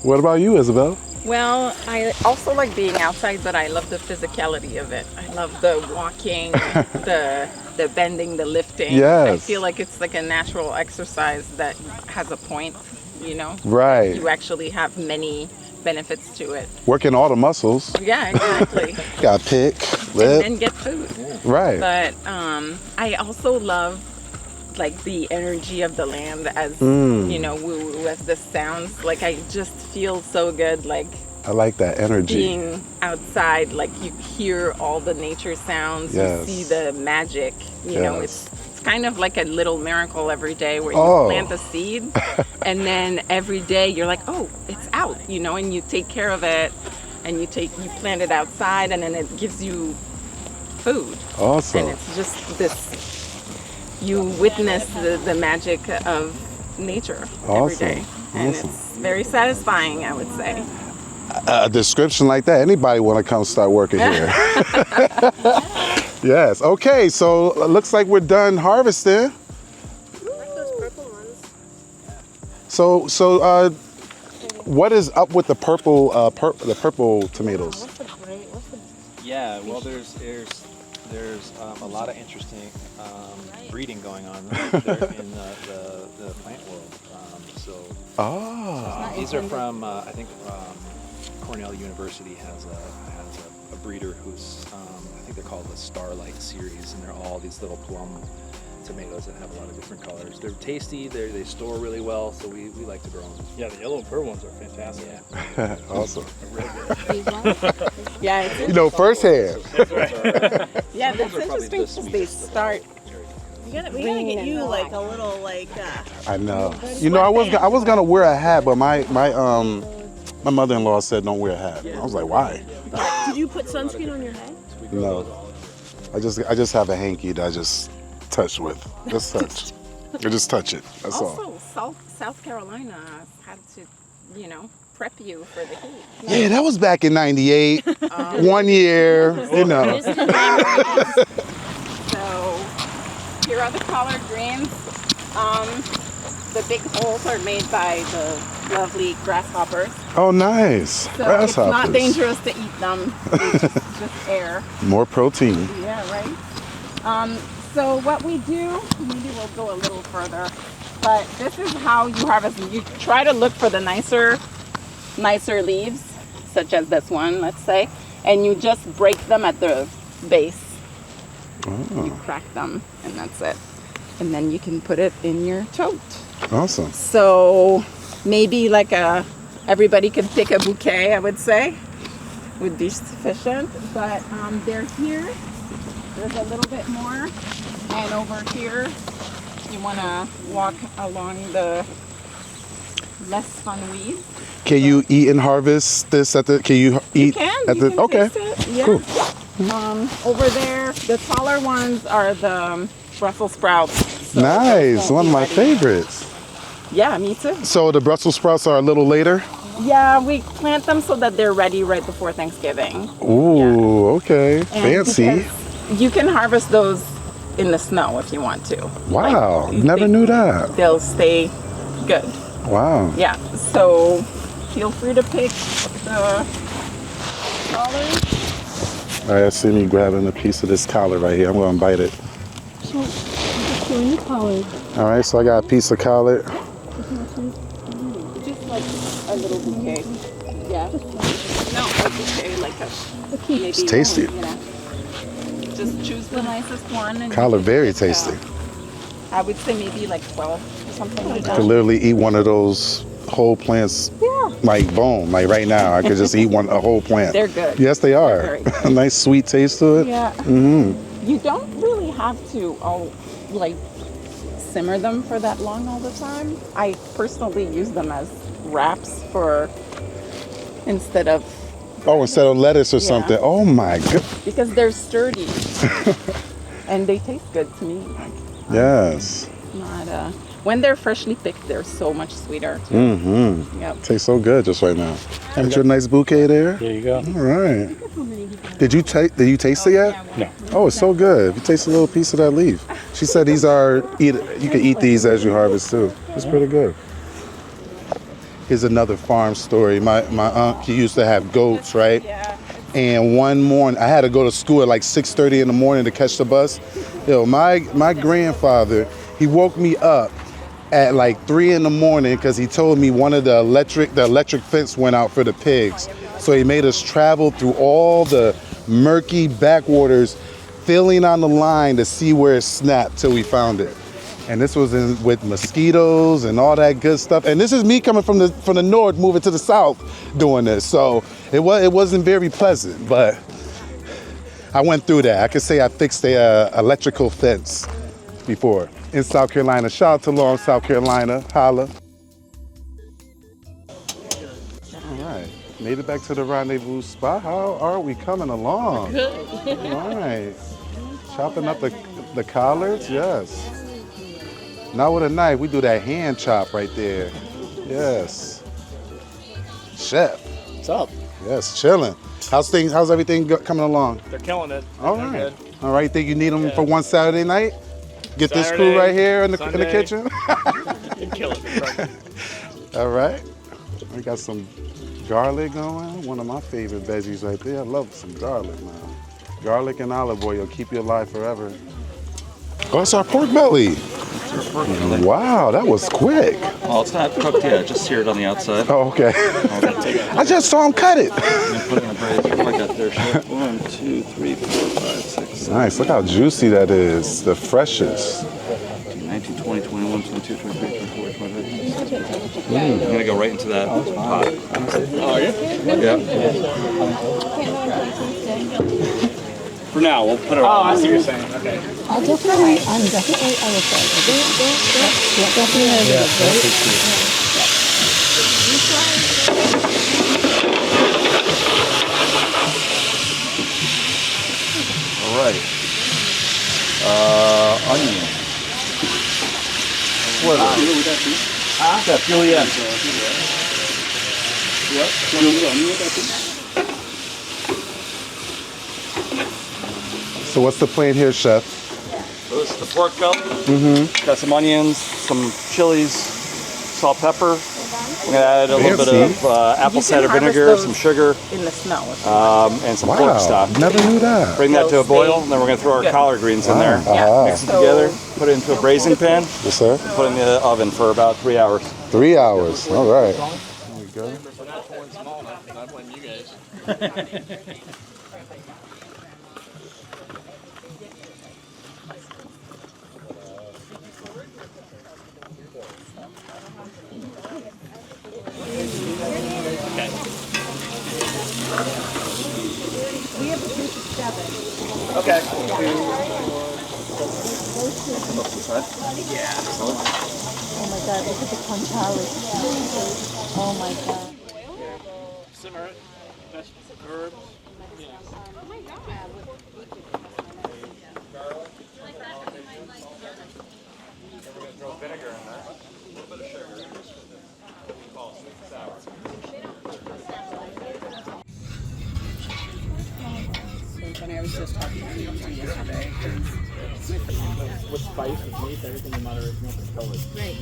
[SPEAKER 1] What about you, Isabel?
[SPEAKER 8] Well, I also like being outside, but I love the physicality of it. I love the walking, the bending, the lifting.
[SPEAKER 1] Yes.
[SPEAKER 8] I feel like it's like a natural exercise that has a point, you know?
[SPEAKER 1] Right.
[SPEAKER 8] You actually have many benefits to it.
[SPEAKER 1] Working all the muscles.
[SPEAKER 8] Yeah, exactly.
[SPEAKER 1] Got pick,
[SPEAKER 8] And
[SPEAKER 1] lift.
[SPEAKER 8] then get food.
[SPEAKER 1] Right.
[SPEAKER 8] But I also love like the energy of the land, as you know, as the sounds. Like I just feel so good, like
[SPEAKER 1] I like that energy.
[SPEAKER 8] being outside. Like you hear all the nature sounds,
[SPEAKER 1] Yes.
[SPEAKER 8] you see the magic. You know,
[SPEAKER 1] Yes.
[SPEAKER 8] it's kind of like a little miracle every day where you
[SPEAKER 1] Oh.
[SPEAKER 8] plant a seed, and then every day you're like, oh, it's out, you know, and you take care of it, and you plant it outside, and then it gives you food.
[SPEAKER 1] Awesome.
[SPEAKER 8] And it's just this, you witness the magic of nature every
[SPEAKER 1] Awesome.
[SPEAKER 8] day. And
[SPEAKER 1] Awesome.
[SPEAKER 8] it's very satisfying, I would say.
[SPEAKER 1] A description like that, anybody want to come start working here? Yes. Okay. So looks like we're done harvesting. So what is up with the purple tomatoes?
[SPEAKER 7] Yeah, well, there's a lot of interesting breeding going on right there in the plant world. These are from I think Cornell University has a breeder who's I think they're called the Starlight series, and they're all these little plum tomatoes that have a lot of different colors. They're tasty. They store really well, so we like to grow them.
[SPEAKER 9] Yeah, the yellow and purple ones are fantastic.
[SPEAKER 7] Yeah.
[SPEAKER 1] Awesome.
[SPEAKER 8] Yeah, it's
[SPEAKER 1] You know, firsthand.
[SPEAKER 8] yeah, that's interesting because they start.
[SPEAKER 10] We gotta get you like a little like.
[SPEAKER 1] I know. You know, I was gonna wear a hat, but my mother-in-law said don't wear a hat. I was like, why?
[SPEAKER 10] Did you put sunscreen on your head?
[SPEAKER 1] No. I just have a hanky that I just touch with. Just touch. I just touch it. That's all.
[SPEAKER 8] Also, South Carolina had to, you know, prep you for the heat.
[SPEAKER 1] Yeah, that was back in '98. 1 year, you know.
[SPEAKER 8] So here are the collard greens. The big holes are made by the lovely grasshoppers.
[SPEAKER 1] Oh, nice.
[SPEAKER 8] So
[SPEAKER 1] Grasshoppers.
[SPEAKER 8] it's not dangerous to eat them. It's just air.
[SPEAKER 1] More protein.
[SPEAKER 8] Yeah, right. So what we do, maybe we'll go a little further, but this is how you harvest. You try to look for the nicer leaves, such as this one, let's say, and you just break them at the base.
[SPEAKER 1] Oh.
[SPEAKER 8] You crack them, and that's it. And then you can put it in your tote.
[SPEAKER 1] Awesome.
[SPEAKER 8] So maybe like everybody could pick a bouquet, I would say, would be sufficient. But they're here. There's a little bit more. And over here, you want to walk along the less fun weeds.
[SPEAKER 1] Can you eat and harvest this at the? Can you eat
[SPEAKER 8] You can.
[SPEAKER 1] at
[SPEAKER 8] You
[SPEAKER 1] the?
[SPEAKER 8] can
[SPEAKER 1] Okay.
[SPEAKER 8] taste it. Yeah.
[SPEAKER 1] Cool.
[SPEAKER 8] Over there, the taller ones are the Brussels sprouts. So
[SPEAKER 1] Nice.
[SPEAKER 8] those
[SPEAKER 1] One of
[SPEAKER 8] won't
[SPEAKER 1] my
[SPEAKER 8] be ready yet.
[SPEAKER 1] favorites.
[SPEAKER 8] Yeah, me too.
[SPEAKER 1] So the Brussels sprouts are a little later.
[SPEAKER 8] Yeah, we plant them so that they're ready right before Thanksgiving.
[SPEAKER 1] Ooh, okay.
[SPEAKER 8] And
[SPEAKER 1] Fancy.
[SPEAKER 8] because you can harvest those in the snow if you want to.
[SPEAKER 1] Wow.
[SPEAKER 8] Like,
[SPEAKER 1] Never knew that.
[SPEAKER 8] They'll stay good.
[SPEAKER 1] Wow.
[SPEAKER 8] Yeah, so feel free to pick the collards.
[SPEAKER 1] All right, I see me grabbing a piece of this collard right here. I'm going to bite it.
[SPEAKER 6] Showing the collard.
[SPEAKER 1] All right, so I got a piece of collard.
[SPEAKER 8] Just like a little bouquet. Yeah. No, a bouquet, like a maybe.
[SPEAKER 1] It's tasty.
[SPEAKER 8] You know, just choose the nicest one. And
[SPEAKER 1] Collard,
[SPEAKER 8] you can
[SPEAKER 1] very
[SPEAKER 8] pick,
[SPEAKER 1] tasty.
[SPEAKER 8] I would say maybe like 12 or something like
[SPEAKER 1] Could
[SPEAKER 8] that.
[SPEAKER 1] literally eat one of those whole plants
[SPEAKER 8] Yeah.
[SPEAKER 1] Like boom, like right now, I could just eat a whole plant.
[SPEAKER 8] They're good.
[SPEAKER 1] Yes, they are.
[SPEAKER 8] They're very good.
[SPEAKER 1] A nice sweet taste to it.
[SPEAKER 8] Yeah.
[SPEAKER 1] Mm-hmm.
[SPEAKER 8] You don't really have to like simmer them for that long all the time. I personally use them as wraps instead of
[SPEAKER 1] lettuce or something. Oh my god.
[SPEAKER 8] because they're sturdy and they taste good to me.
[SPEAKER 1] Yes.
[SPEAKER 8] Not when they're freshly picked, they're so much sweeter too.
[SPEAKER 1] Mm-hmm.
[SPEAKER 8] Yep.
[SPEAKER 1] Tastes so good just right now. Got your nice bouquet there.
[SPEAKER 3] There you go.
[SPEAKER 1] All right. Did you taste it yet?
[SPEAKER 3] No.
[SPEAKER 1] Oh, it's so good. If you taste a little piece of that leaf. She said you can eat these as you harvest too. It's pretty good. Here's another farm story. My aunt, he used to have goats, right?
[SPEAKER 8] Yeah.
[SPEAKER 1] And one morning, I had to go to school at like 6:30 in the morning to catch the bus. My grandfather, he woke me up at like 3 in the morning because he told me one of the electric fence went out for the pigs. So he made us travel through all the murky backwaters, filling on the line to see where it snapped till we found it. And this was with mosquitoes and all that good stuff. And this is me coming from the north, moving to the south, doing this. So it wasn't very pleasant, but I went through that. I could say I fixed a electrical fence before in South Carolina. Shout out to Long, South Carolina. Holla. All right, made it back to the rendezvous spot. How are we coming along? Good. All right, chopping up the collards. Yes. Now with a knife, we do that hand chop right there. Yes. Chef.
[SPEAKER 3] What's up?
[SPEAKER 1] Yes, chilling. How's everything coming along?
[SPEAKER 3] They're killing it.
[SPEAKER 1] All right. All right, think you need them for one Saturday night? Get this crew right here in the kitchen?
[SPEAKER 3] You'd kill it.
[SPEAKER 1] All right. We got some garlic going. One of my favorite veggies right there. I love some garlic, man. Garlic and olive oil keep you alive forever. Oh, it's our pork belly. Wow, that was quick.
[SPEAKER 2] Well, it's not cooked yet. Just seared on the outside.
[SPEAKER 1] Oh, okay. I just saw him cut it.
[SPEAKER 2] Put it in the braise. I got there. 1, 2, 3, 4, 5, 6, 7.
[SPEAKER 1] Nice. Look how juicy that is. The freshest.
[SPEAKER 2] 19, 20, 21, 22, 23, 24, 25. I'm going to go right into that pot.
[SPEAKER 3] Oh, are you?
[SPEAKER 2] Yeah. For now, we'll put it on.
[SPEAKER 3] Oh, I see what you're saying. Okay.
[SPEAKER 6] I'm definitely, I will say.
[SPEAKER 2] All right. Onion. What would that be? Yeah, julienne.
[SPEAKER 1] So what's the plan here, Chef?
[SPEAKER 2] So this is the pork belly. Mm-hmm. Got some onions, some chilies, salt, pepper. We're gonna add a little bit of apple cider vinegar, some sugar,
[SPEAKER 8] in the snow.
[SPEAKER 2] and some pork stock.
[SPEAKER 1] Never knew that.
[SPEAKER 2] Bring that to a boil, and then we're gonna throw our collard greens in there. Mix it together, put it into a braising pan.
[SPEAKER 1] Yes, sir.
[SPEAKER 2] Put it in the oven for about 3 hours.
[SPEAKER 1] 3 hours. All right. There we go.
[SPEAKER 3] I blame you guys. Okay.
[SPEAKER 6] Oh my God, look at the conchali. Oh my God.
[SPEAKER 3] Simmer it. Vegetables, herbs.
[SPEAKER 5] Oh my God.
[SPEAKER 2] We're gonna throw vinegar in there. A little bit of sugar. We call it sweet and sour.
[SPEAKER 8] I was just talking to you yesterday.
[SPEAKER 3] With spice, with meat, everything in moderation, no colors.
[SPEAKER 10] Right.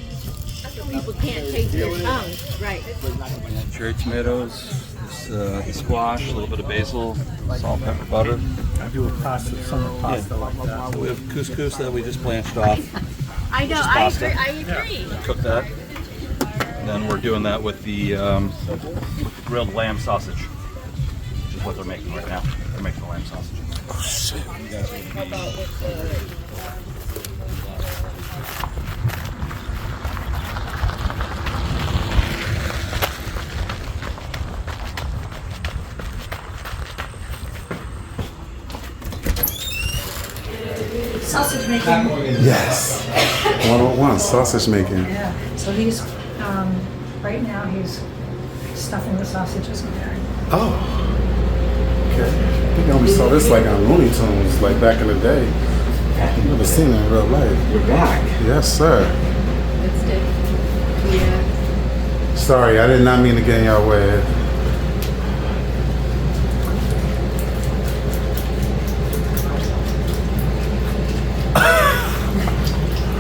[SPEAKER 10] People can't taste their tongue. Right.
[SPEAKER 2] Cherry tomatoes, this, squash, a little bit of basil, salt, pepper, butter.
[SPEAKER 11] I do a pasta, summer pasta like that.
[SPEAKER 2] So we have couscous that we just blanched off.
[SPEAKER 10] I know. I agree.
[SPEAKER 2] Cook that. And then we're doing that with the grilled lamb sausage, which is what they're making right now. They're making the lamb sausage.
[SPEAKER 1] Oh, shit.
[SPEAKER 2] You guys are gonna be...
[SPEAKER 10] sausage making.
[SPEAKER 1] Yes. 101, sausage making.
[SPEAKER 10] Yeah. So he's right now he's stuffing the sausages in there.
[SPEAKER 1] Oh. Okay. I think I only saw this like on Looney Tunes, like back in the day. I've never seen it in real life.
[SPEAKER 4] You're back.
[SPEAKER 1] Yes, sir.
[SPEAKER 5] Yeah.
[SPEAKER 1] Sorry, I did not mean to get in your way.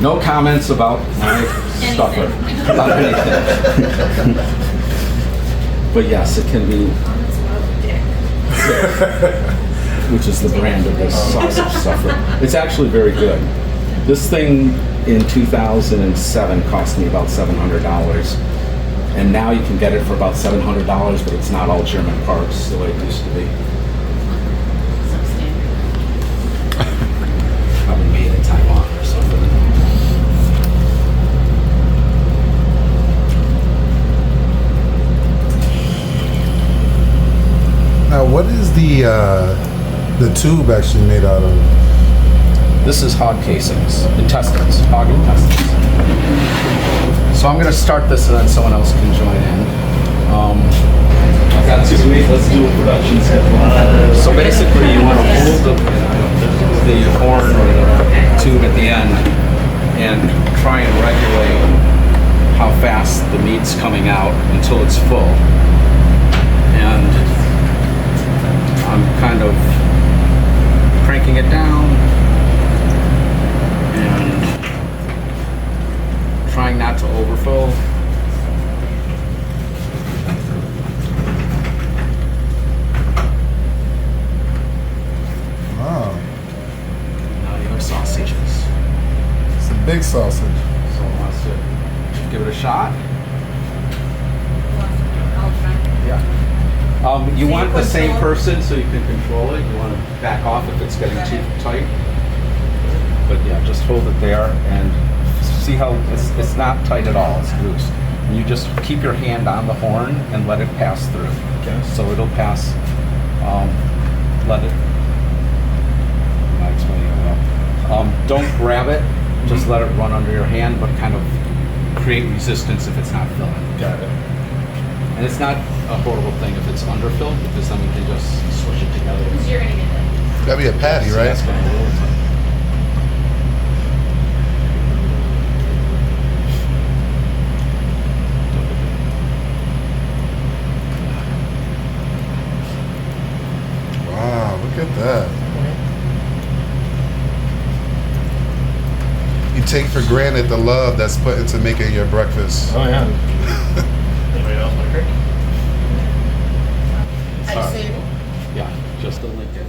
[SPEAKER 4] No comments about my stuffer. About anything. But yes, it can be. Which is the brand of this sausage stuffer. It's actually very good. This thing in 2007 cost me about $700. And now you can get it for about $700, but it's not all German parts the way it used to be. Probably made in Taiwan or something.
[SPEAKER 1] Now, what is the tube actually made out of?
[SPEAKER 4] This is hog casings, intestines, hog intestines. So I'm going to start this and then someone else can join in. Let's do a production schedule. So basically you want to hold the horn or the tube at the end and try and regulate how fast the meat's coming out until it's full. And I'm kind of cranking it down and trying not to overfill.
[SPEAKER 1] Wow.
[SPEAKER 4] Now you have sausages.
[SPEAKER 1] It's a big sausage.
[SPEAKER 4] Someone wants to give it a shot? Yeah. You want the same person so you can control it. You want to back off if it's getting too tight. But yeah, just hold it there and see how it's not tight at all. It's loose. And you just keep your hand on the horn and let it pass through. Okay. So it'll pass. Let it. I'm not explaining it well. Don't grab it. Just let it run under your hand, but kind of create resistance if it's not filling. Got it. And it's not a horrible thing if it's underfilled because then we can just swish it together.
[SPEAKER 5] You're gonna get it.
[SPEAKER 1] Gotta be a patty, right?
[SPEAKER 4] That's gonna be a little tight.
[SPEAKER 1] Wow, look at that. You take for granted the love that's put into making your breakfast.
[SPEAKER 11] Oh yeah. Anybody else want a drink?
[SPEAKER 4] Sorry. Yeah, just to link it.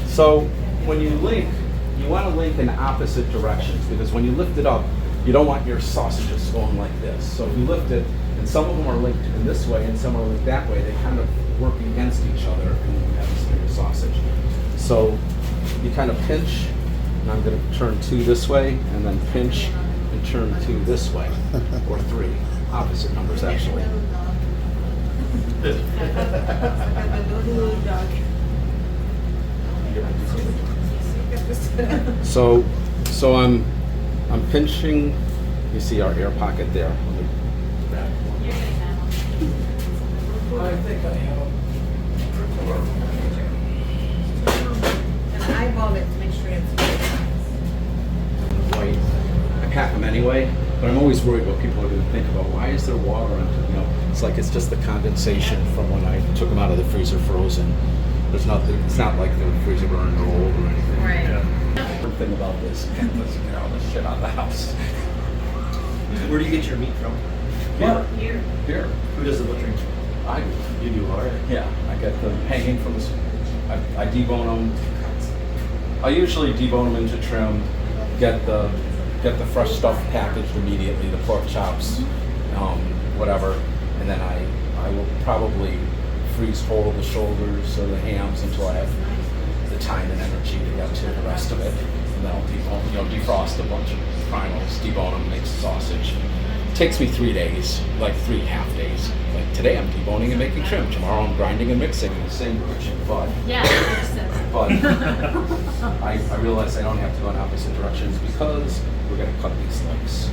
[SPEAKER 4] So when you link, you want to link in opposite directions because when you lift it up, you don't want your sausages going like this. So if you lift it, and some of them are linked in this way and some are linked that way, they kind of work against each other and you have this bigger sausage. So you kind of pinch, and I'm going to turn 2 this way, and then pinch and turn 2 this way, or 3. Opposite numbers, actually. So I'm pinching. You see our air pocket there.
[SPEAKER 10] I think I have and eyeball it to make sure it's
[SPEAKER 4] White. I pack them anyway, but I'm always worried what people are going to think about. Why is there water on it? You know, it's just the condensation from when I took them out of the freezer frozen. There's nothing. It's not like the freezer burned or old or anything.
[SPEAKER 5] Right.
[SPEAKER 4] Yeah. One thing about this, let's get all this shit out of the house.
[SPEAKER 12] Where do you get your meat from?
[SPEAKER 4] Here.
[SPEAKER 12] Who does the butchering?
[SPEAKER 4] I do.
[SPEAKER 12] You do, all right.
[SPEAKER 4] Yeah, I get them hanging from the. I debone them. I usually debone them into trim. Get the fresh stuff packaged immediately. The pork chops, whatever, and then I will probably freeze whole the shoulders or the hams until I have the time and energy to get to the rest of it. And then I'll defrost a bunch of primals, debone them, make sausage. It takes me 3 days, like 3 half days. Like today I'm deboning and making trim. Tomorrow I'm grinding and mixing in the same kitchen. But
[SPEAKER 5] Yeah.
[SPEAKER 4] but I realized I don't have to go in opposite directions because we're going to cut these legs.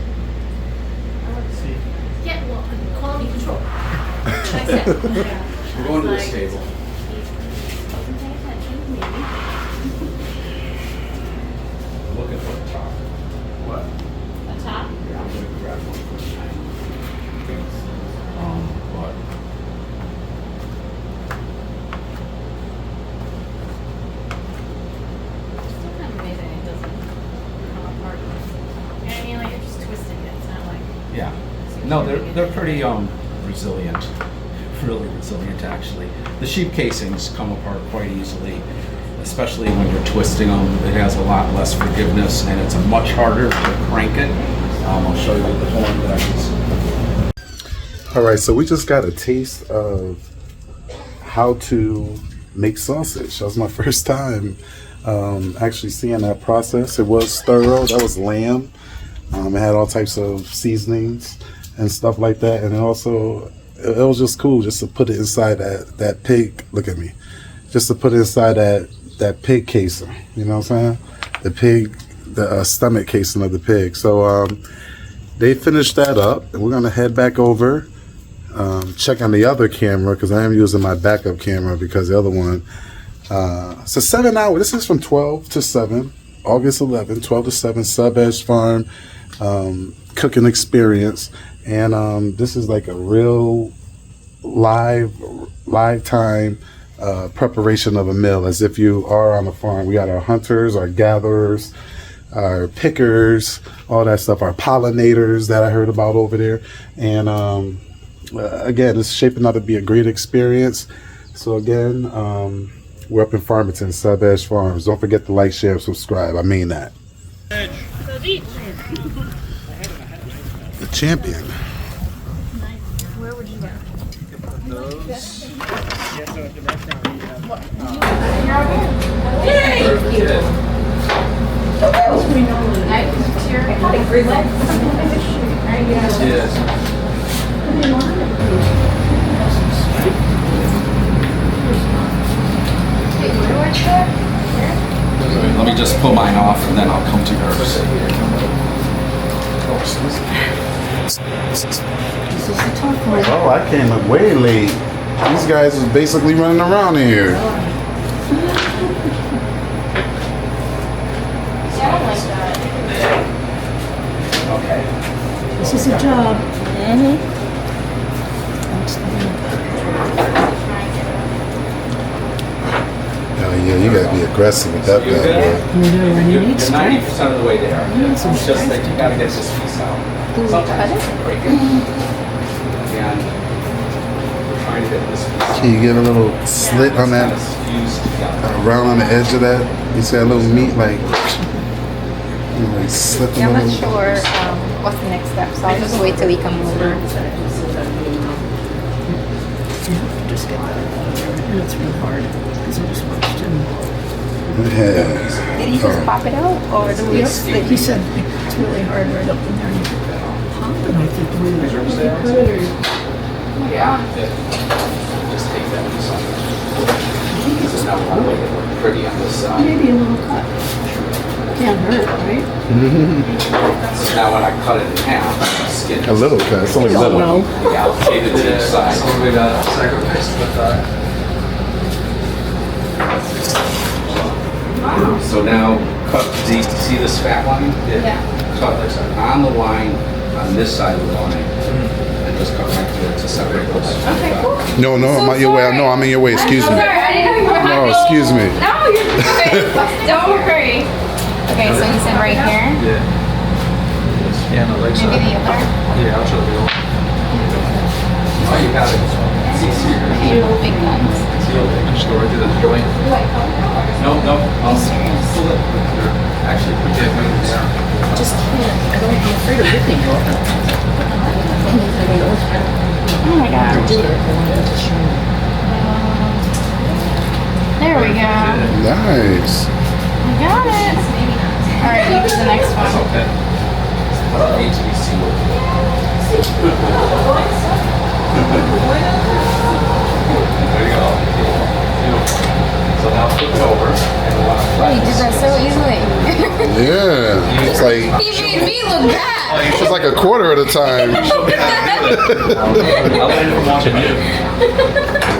[SPEAKER 13] Yeah, well, quality control. I said.
[SPEAKER 4] We're going to this table. I'm looking for the top. What?
[SPEAKER 13] The top?
[SPEAKER 4] Yeah, I'm going to grab one for tonight. But
[SPEAKER 13] Still kind of amazing it doesn't come apart. You know what I mean? Like, you're just twisting it. It's not like...
[SPEAKER 4] yeah. No, they're pretty resilient. Really resilient, actually. The sheep casings come apart quite easily, especially when you're twisting them. It has a lot less forgiveness, and it's a much harder to crank it. I'll show you with the horn that I use.
[SPEAKER 1] All right, so we just got a taste of how to make sausage. That was my first time actually seeing that process. It was thorough. That was lamb. It had all types of seasonings and stuff like that. And also, it was just cool just to put it inside that pig. Look at me. Just to put it inside that pig casing. You know what I'm saying? The pig, the stomach casing of the pig. So they finished that up, and we're gonna head back over. Check on the other camera because I am using my backup camera because the other one. It's a 7 hour. This is from 12 to 7, August 11, 12 to 7, Sub Edge Farm cooking experience. And this is like a real live time preparation of a meal as if you are on a farm. We got our hunters, our gatherers, our pickers, all that stuff, our pollinators that I heard about over there. And again, it's shaping out to be a great experience. So again, we're up in Farmington, Sub Edge Farms. Don't forget to like, share, and subscribe. I mean that. The champion.
[SPEAKER 13] Where would you go?
[SPEAKER 7] Those.
[SPEAKER 4] Let me just pull mine off and then I'll come to yours.
[SPEAKER 1] Oh, I came up way late. These guys was basically running around in here.
[SPEAKER 4] Okay.
[SPEAKER 6] This is a job.
[SPEAKER 1] Oh yeah, you gotta be aggressive with that bad boy.
[SPEAKER 4] You're 90% of the way there. It's just that you gotta get this piece out. Sometimes you can break it. And we're trying to get this piece out.
[SPEAKER 1] Can you get a little slit on that, around on the edge of that? You see that little meat, like, you know, like slip a
[SPEAKER 14] Yeah, I'm
[SPEAKER 1] little.
[SPEAKER 14] not sure what's the next step, so I'll just wait till he comes over.
[SPEAKER 6] Just get that out of there. And it's real hard because I just watched him.
[SPEAKER 1] Yeah.
[SPEAKER 14] Did he just pop it out, or do we split?
[SPEAKER 6] He said it's really hard right up in there. And pop it, I think.
[SPEAKER 14] Yeah.
[SPEAKER 4] Just take that piece off. This is now one way to look pretty on this side.
[SPEAKER 6] Maybe a little cut. Can't hurt, right?
[SPEAKER 4] So now when I cut it in half, skin
[SPEAKER 1] A little cut. It's only little.
[SPEAKER 6] No.
[SPEAKER 4] we allocated to each side. So now cut, see this fat line?
[SPEAKER 14] Yeah.
[SPEAKER 4] Cut this on the line, on this side of the line, and just cut right through it to separate those.
[SPEAKER 14] Okay, cool.
[SPEAKER 1] No, no, I'm on your way. No, I'm in your way. Excuse me.
[SPEAKER 14] Sorry, I didn't know you were
[SPEAKER 1] No,
[SPEAKER 14] having-
[SPEAKER 1] excuse me.
[SPEAKER 14] No, you're okay. Don't worry. Okay, so you said right here.
[SPEAKER 7] Yeah, no, like so.
[SPEAKER 14] Maybe the other.
[SPEAKER 7] Yeah, I'll show you.
[SPEAKER 4] Oh, you got it. See here.
[SPEAKER 14] Okay, little big ones.
[SPEAKER 7] Just go right through the joint.
[SPEAKER 4] No, no. I'll pull it. Actually, put it right there.
[SPEAKER 6] Just can't. I don't be afraid of ripping it.
[SPEAKER 14] Oh my god. There we go.
[SPEAKER 1] Nice.
[SPEAKER 14] I got it. Alright, you do the next one.
[SPEAKER 4] Okay. HBC. There you go. So now flip it over.
[SPEAKER 14] Oh, you did that so easily.
[SPEAKER 1] Yeah, it's like
[SPEAKER 14] He made me look bad.
[SPEAKER 1] it's like a quarter of the time.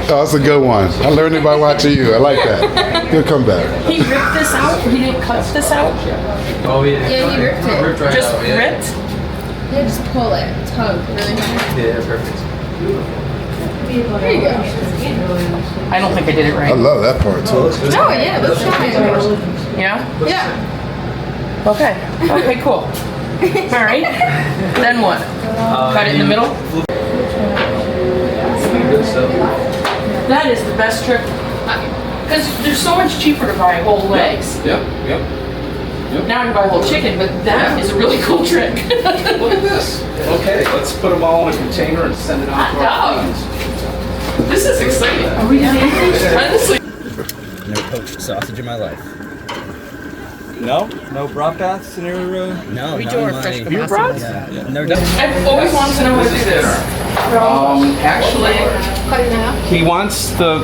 [SPEAKER 1] Oh, that's a good one. I learned it by watching you. I like that. Good comeback.
[SPEAKER 6] He ripped this out? He didn't cut this out?
[SPEAKER 12] Oh, yeah.
[SPEAKER 14] Yeah, he ripped it.
[SPEAKER 6] Just ripped?
[SPEAKER 14] Yeah, just pull it. Tug really hard.
[SPEAKER 12] Yeah, perfect.
[SPEAKER 14] There you go.
[SPEAKER 6] I don't think I did it
[SPEAKER 1] I
[SPEAKER 6] right.
[SPEAKER 1] love that part too.
[SPEAKER 14] Oh yeah, that's fine.
[SPEAKER 6] Yeah?
[SPEAKER 14] Yeah.
[SPEAKER 6] Okay. Okay, cool. All right. Then what? Cut it in the middle? That is the best trick. Because they're so much cheaper to buy whole legs.
[SPEAKER 4] Yep.
[SPEAKER 6] Now I can buy whole chicken, but that is a really cool trick.
[SPEAKER 4] Look at this. Okay, let's put them all in a container and send it out to our friends.
[SPEAKER 6] This is exciting. Are we gonna honestly?
[SPEAKER 12] Never poached sausage in my life.
[SPEAKER 2] No? No broth baths in your...
[SPEAKER 12] No,
[SPEAKER 6] We
[SPEAKER 12] not
[SPEAKER 6] do
[SPEAKER 12] in
[SPEAKER 6] our
[SPEAKER 12] my-
[SPEAKER 6] fresh
[SPEAKER 12] Yeah,
[SPEAKER 6] beer
[SPEAKER 12] broths? Yeah. Never done.
[SPEAKER 6] I've always wanted to know how to do this.
[SPEAKER 4] Actually,
[SPEAKER 14] Cut it in half.
[SPEAKER 4] he wants the.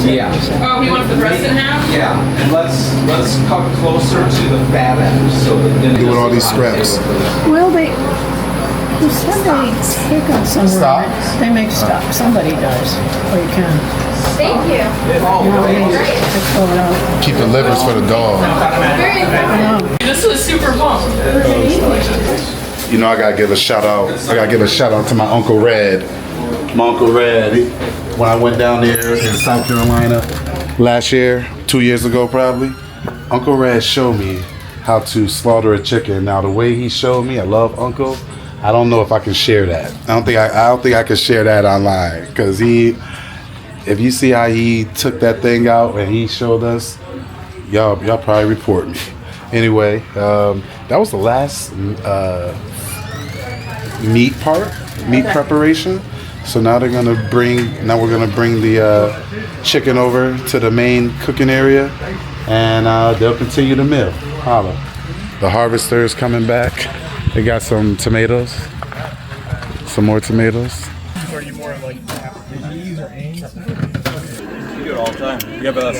[SPEAKER 4] Yeah.
[SPEAKER 6] Oh, he wants the breast in half?
[SPEAKER 4] Yeah, and let's cut closer to the fat end so that then
[SPEAKER 1] Doing all these scraps.
[SPEAKER 6] Well, they said they take them somewhere.
[SPEAKER 1] Stop.
[SPEAKER 6] They make stuff. Somebody does. Or you can.
[SPEAKER 14] Thank you.
[SPEAKER 1] Keep the livers for the dog.
[SPEAKER 6] This is super bomb.
[SPEAKER 1] You know, I gotta give a shout out. I gotta give a shout out to my Uncle Red. My Uncle Red. When I went down there in South Carolina last year, 2 years ago probably, Uncle Red showed me how to slaughter a chicken. Now the way he showed me, I love Uncle. I don't know if I can share that. I don't think I can share that online because if you see how he took that thing out and he showed us, y'all probably report me. Anyway, that was the last meat preparation. So now we're gonna bring the chicken over to the main cooking area, and they'll continue the meal. Holla. The harvester is coming back. They got some tomatoes, some more tomatoes.
[SPEAKER 11] Are you more like Applebee's or Ames?
[SPEAKER 2] You do it all the time. You have a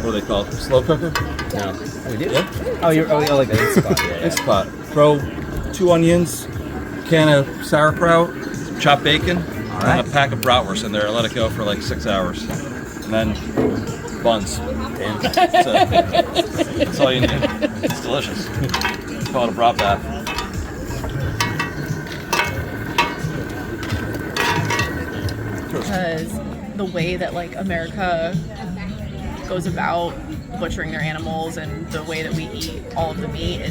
[SPEAKER 2] what do they call it? Slow cooker?
[SPEAKER 12] No. Oh, we do? Yeah. Oh, you're like the Instant Pot. Yeah.
[SPEAKER 2] Instant Pot. Throw 2 onions, can of sauerkraut, chopped bacon, and a pack of bratwurst in there and let it go for like 6 hours. And then buns. Damn. That's all you need. It's delicious. Call it a brat bath.
[SPEAKER 5] Because the way that like America goes about butchering their animals and the way that we eat all of the meat,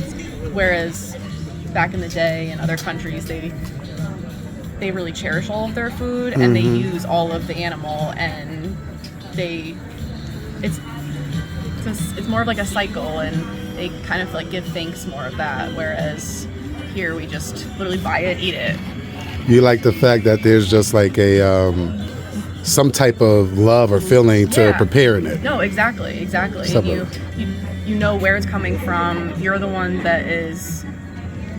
[SPEAKER 5] whereas back in the day in other countries they really cherish all of their food and they use all of the animal and it's more of like a cycle and they kind of like give thanks more of that, whereas here we just literally buy it, eat it.
[SPEAKER 1] You like the fact that there's just like a some type of love or feeling to preparing it.
[SPEAKER 5] No, exactly. And you know where it's coming from. You're the one that is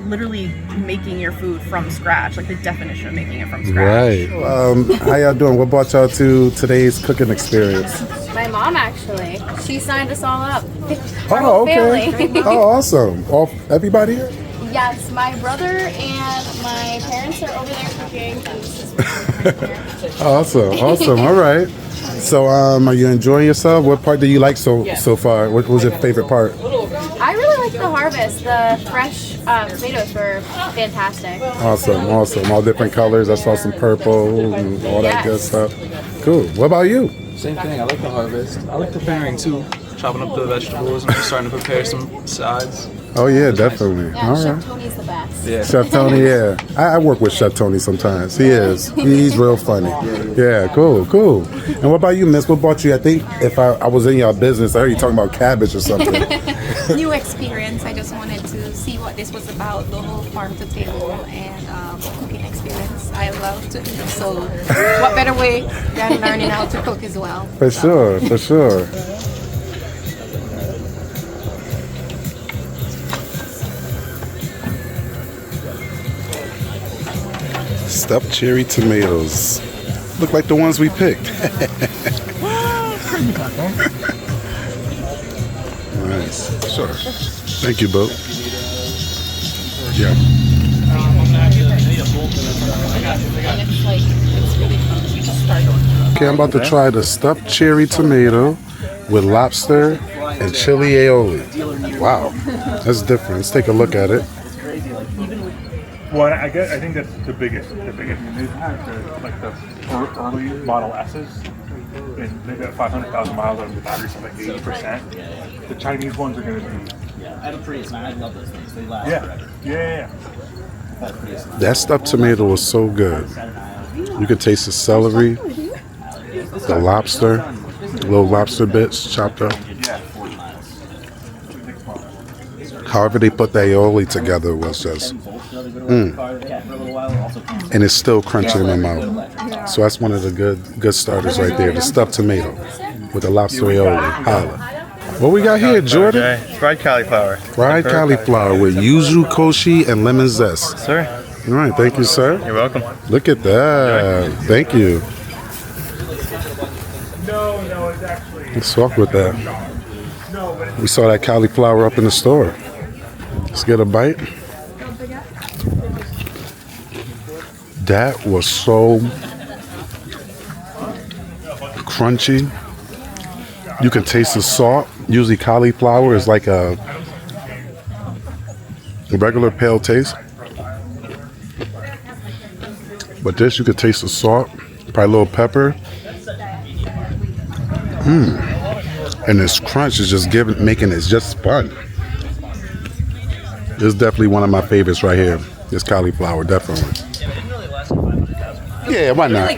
[SPEAKER 5] literally making your food from scratch, like the definition of making it from scratch.
[SPEAKER 1] Right. How y'all doing? What brought y'all to today's cooking experience?
[SPEAKER 14] My mom actually. She signed us all up. Our
[SPEAKER 1] Oh,
[SPEAKER 14] whole
[SPEAKER 1] okay.
[SPEAKER 14] family.
[SPEAKER 1] Oh, awesome. Everybody here?
[SPEAKER 14] Yes, my brother and my parents are over there cooking.
[SPEAKER 1] Awesome. All right. So, are you enjoying yourself? What part do you like so far? What was your favorite part?
[SPEAKER 14] I really like the harvest. The fresh tomatoes were fantastic.
[SPEAKER 1] Awesome. All different colors. I saw some purple and all that good stuff. Cool. What about you?
[SPEAKER 7] Same thing. I like the harvest. I like preparing too. Chopping up the vegetables and just starting to prepare some sides.
[SPEAKER 1] Oh yeah, definitely.
[SPEAKER 14] Yeah,
[SPEAKER 1] All
[SPEAKER 14] Chef
[SPEAKER 1] right.
[SPEAKER 14] Tony's the best.
[SPEAKER 7] Yeah.
[SPEAKER 1] Chef Tony, yeah. I work with Chef Tony sometimes. He is. He's real funny. Yeah, cool. And what about you, Miss? What brought you? I think if I was in your business, I heard you talking about cabbage or something.
[SPEAKER 15] New experience. I just wanted to see what this was about, the whole farm to table and cooking experience. I love to eat, so what better way than learning how to cook as well.
[SPEAKER 1] For sure. Stuffed cherry tomatoes. Look like the ones we picked. Nice. Sure. Thank you, Bo. Yeah. Okay, I'm about to try the stuffed cherry tomato with lobster and chili aioli. Wow, that's different. Let's take a look at it.
[SPEAKER 9] Well, I think that's the biggest. They've had the early Model S's, and they've got 500,000 miles on the battery, so like 80%. The Chinese ones are going to be.
[SPEAKER 12] Yeah, I have a Prius, man. I love those things. They last forever.
[SPEAKER 9] Yeah.
[SPEAKER 1] That stuffed tomato was so good. You could taste the celery, the lobster, little lobster bits chopped up. However they put the aioli together was just, and it's still crunchy in my mouth. So that's one of the good starters right there, the stuffed tomato with the lobster aioli. Holla. What we got here, Jordan?
[SPEAKER 16] Fried cauliflower.
[SPEAKER 1] Fried cauliflower with yuzu koshi and lemon zest.
[SPEAKER 16] Sir.
[SPEAKER 1] All right, thank you, sir.
[SPEAKER 16] You're welcome.
[SPEAKER 1] Look at that. Thank you.
[SPEAKER 9] No, it's actually.
[SPEAKER 1] Let's walk with that. We saw that cauliflower up in the store. Let's get a bite. That was so crunchy. You can taste the salt. Usually cauliflower is like a regular pale taste. But this, you could taste the salt, probably a little pepper. And this crunch is just making it just fun. This is definitely one of my favorites right here. This cauliflower, definitely. Yeah, why not?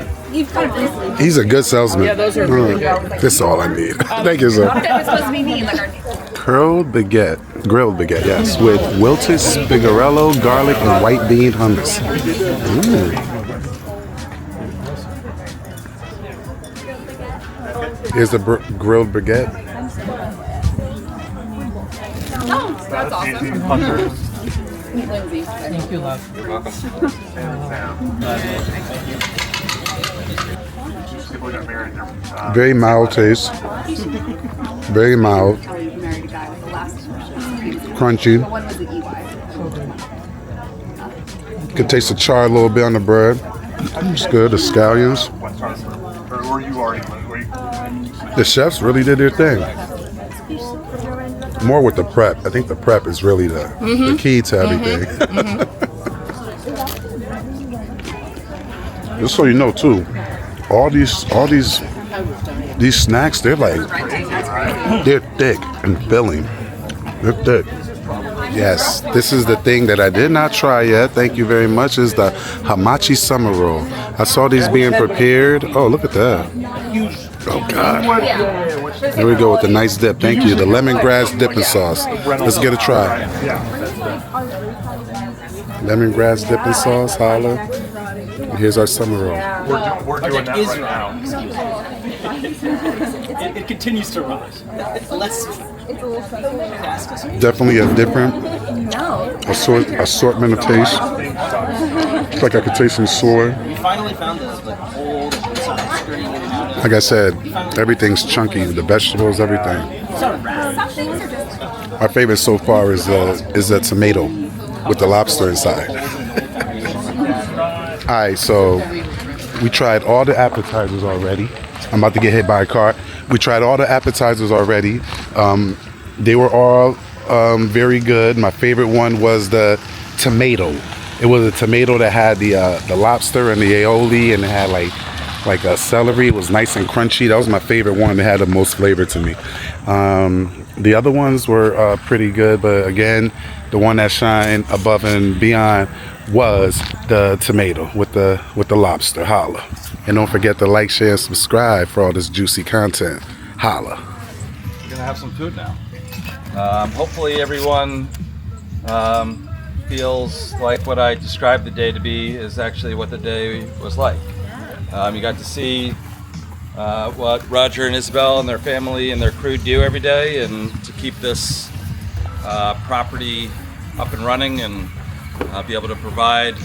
[SPEAKER 1] He's a good salesman.
[SPEAKER 5] Yeah, those are really good.
[SPEAKER 1] That's all I need. Thank you, sir. Grilled baguette, yes, with wilted spigarello, garlic, and white bean hummus. Here's the grilled baguette.
[SPEAKER 5] Oh, that's awesome. Lindsay.
[SPEAKER 12] Thank you, love.
[SPEAKER 9] You're welcome.
[SPEAKER 1] Very mild taste. Very mild. Crunchy. You can taste the char a little bit on the bread. It's good. The scallions. The chefs really did their thing. More with the prep. I think the prep is really the key to everything. Just so you know too, all these snacks, they're thick and filling. They're thick. Yes, this is the thing that I did not try yet. Thank you very much. Is the hamachi summer roll. I saw these being prepared. Oh, look at that. Oh God. Here we go with the nice dip. Thank you. The lemongrass dipping sauce. Let's get a try. Lemongrass dipping sauce. Holla. And here's our summer roll.
[SPEAKER 9] We're doing that right now.
[SPEAKER 12] It continues to rise.
[SPEAKER 1] Definitely a different assortment of taste. It's like I could taste some soy.
[SPEAKER 12] We finally found this old screen.
[SPEAKER 1] Like I said, everything's chunky. The vegetables, everything. My favorite so far is the tomato with the lobster inside. All right, so we tried all the appetizers already. I'm about to get hit by a car. We tried all the appetizers already. They were all very good. My favorite one was the tomato. It was a tomato that had the lobster and the aioli, and it had like a celery. It was nice and crunchy. That was my favorite one. It had the most flavor to me. The other ones were pretty good, but again, the one that shined above and beyond was the tomato with the lobster. Holla. And don't forget to like, share, and subscribe for all this juicy content. Holla.
[SPEAKER 2] We're gonna have some food now. Hopefully everyone feels like what I described the day to be is actually what the day was like. You got to see what Roger and Isabel and their family and their crew do every day, and to keep this property up and running and be able to provide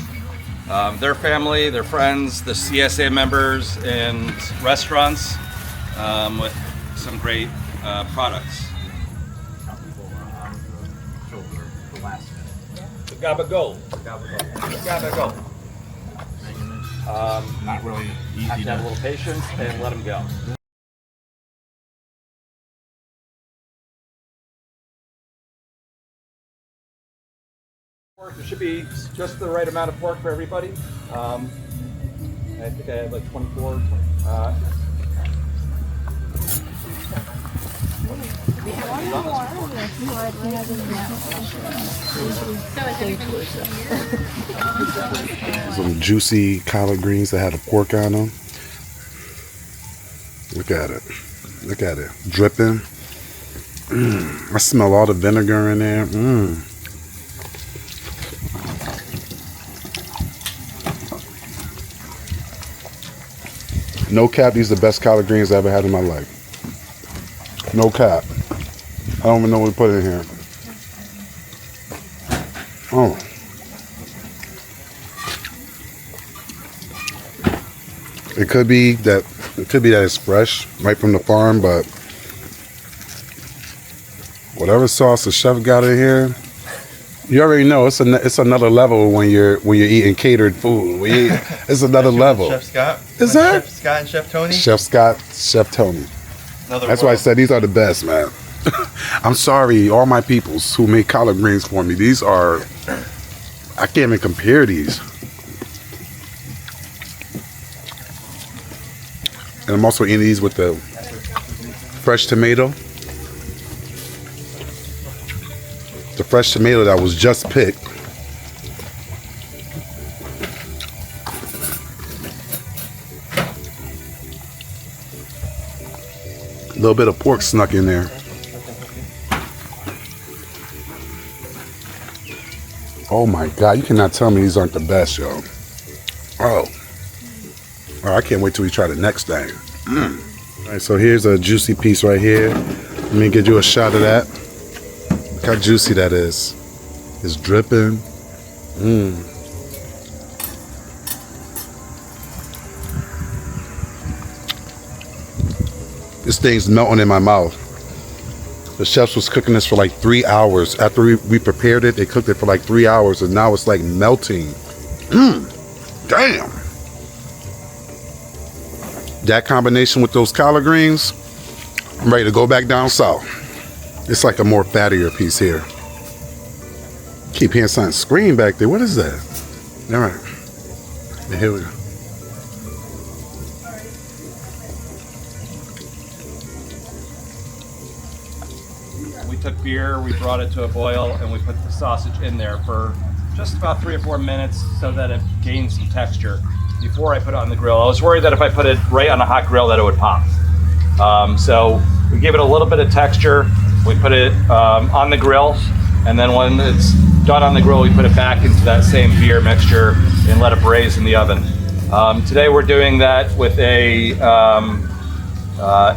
[SPEAKER 2] their family, their friends, the CSA members, and restaurants with some great products. Gabagool. Gabagool.
[SPEAKER 11] Not really easy.
[SPEAKER 2] Have to have a little patience and let them go. There should be just the right amount of pork for everybody. I think I had like 24.
[SPEAKER 1] Some juicy collard greens that had the pork on them. Look at it. Look at it. Dripping. I smell all the vinegar in there. No cap, these are the best collard greens I ever had in my life. No cap. I don't even know what we put in here. Oh. It could be that it's fresh, right from the farm, but whatever sauce the chef got in here, you already know it's another level when you're eating catered food. It's another level.
[SPEAKER 12] Chef Scott.
[SPEAKER 1] Is that?
[SPEAKER 12] Chef Scott and Chef Tony?
[SPEAKER 1] Chef Scott, Chef Tony. That's why I said these are the best, man. I'm sorry, all my peoples who make collard greens for me. These are, I can't even compare these. And I'm also eating these with the fresh tomato. The fresh tomato that was just picked. A little bit of pork snuck in there. Oh my God, you cannot tell me these aren't the best, yo. Oh, I can't wait till we try the next thing. All right, so here's a juicy piece right here. Let me give you a shot of that. Look how juicy that is. It's dripping. This thing's melting in my mouth. The chefs was cooking this for like 3 hours. After we prepared it, they cooked it for like 3 hours, and now it's like melting. Damn. That combination with those collard greens, I'm ready to go back down south. It's like a more fattier piece here. Keep hearing something scream back there. What is that? All right. And here we go.
[SPEAKER 2] We took beer, we brought it to a boil, and we put the sausage in there for just about 3 or 4 minutes so that it gains some texture before I put it on the grill. I was worried that if I put it right on a hot grill that it would pop. So we gave it a little bit of texture. We put it on the grill, and then when it's done on the grill, we put it back into that same beer mixture and let it braise in the oven. Today we're doing that with a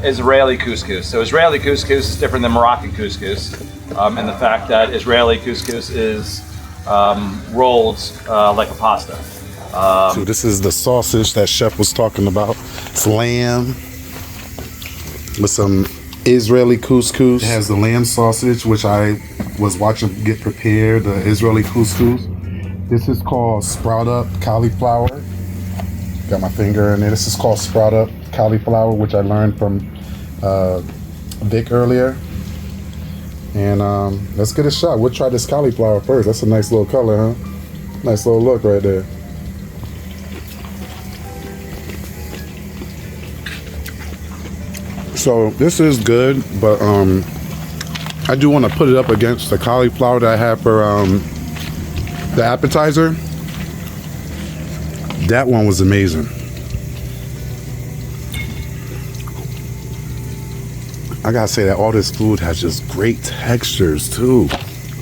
[SPEAKER 2] Israeli couscous. So Israeli couscous is different than Moroccan couscous, in the fact that Israeli couscous is rolled like a pasta.
[SPEAKER 1] So this is the sausage that chef was talking about. It's lamb with some Israeli couscous. It has the lamb sausage, which I was watching get prepared, the Israeli couscous. This is called sprout up cauliflower. Got my finger in there. This is called sprout up cauliflower, which I learned from Vic earlier. And let's get a shot. We'll try this cauliflower first. That's a nice little color, huh? Nice little look right there. So this is good, but I do want to put it up against the cauliflower that I had for the appetizer. That one was amazing. I gotta say that all this food has just great textures too.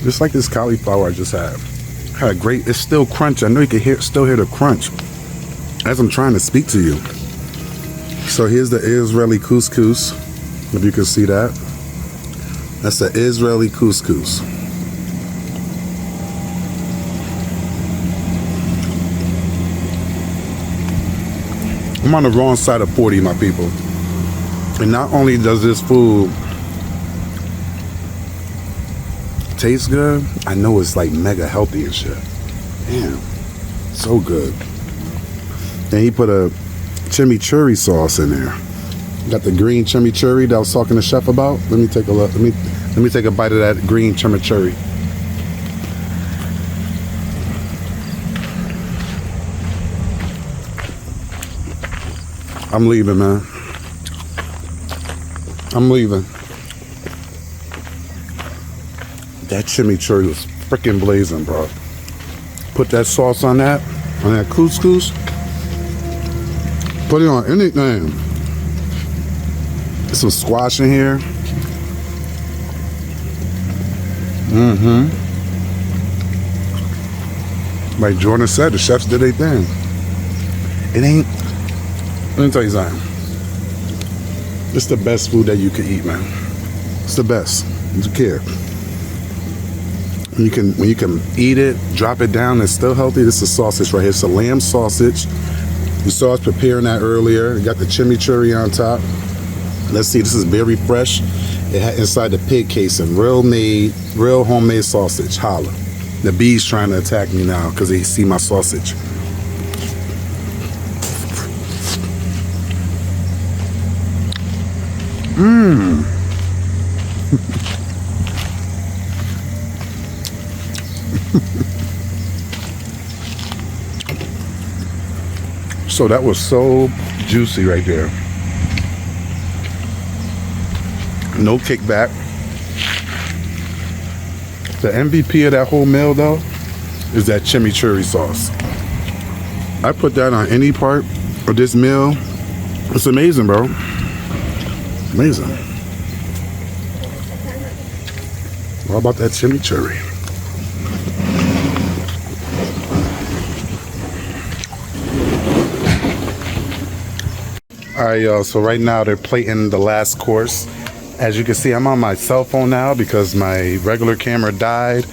[SPEAKER 1] Just like this cauliflower I just had a great, it's still crunchy. I know you can still hear the crunch as I'm trying to speak to you. So here's the Israeli couscous, if you can see that. That's the Israeli couscous. I'm on the wrong side of 40, my people. And not only does this food taste good, I know it's like mega healthy and shit. Damn, so good. And he put a chimichurri sauce in there. Got the green chimichurri that I was talking to Chef about. Let me take a look. Let me take a bite of that green chimichurri. I'm leaving, man. I'm leaving. That chimichurri was freaking blazing, bro. Put that sauce on that couscous. Put it on anything. There's some squash in here. Like Jordan said, the chefs did their thing. It ain't, let me tell you something. It's the best food that you can eat, man. It's the best. You care. When you can eat it, drop it down, it's still healthy. This is sausage right here. It's a lamb sausage. You saw us preparing that earlier. You got the chimichurri on top. Let's see, this is very fresh. It had inside the pig casing, real homemade sausage. Holla. The bee's trying to attack me now because they see my sausage. So that was so juicy right there. No kickback. The MVP of that whole meal though is that chimichurri sauce. I put that on any part of this meal. It's amazing, bro. Amazing. What about that chimichurri? All right, y'all, so right now they're plating the last course. As you can see, I'm on my cell phone now because my regular camera died.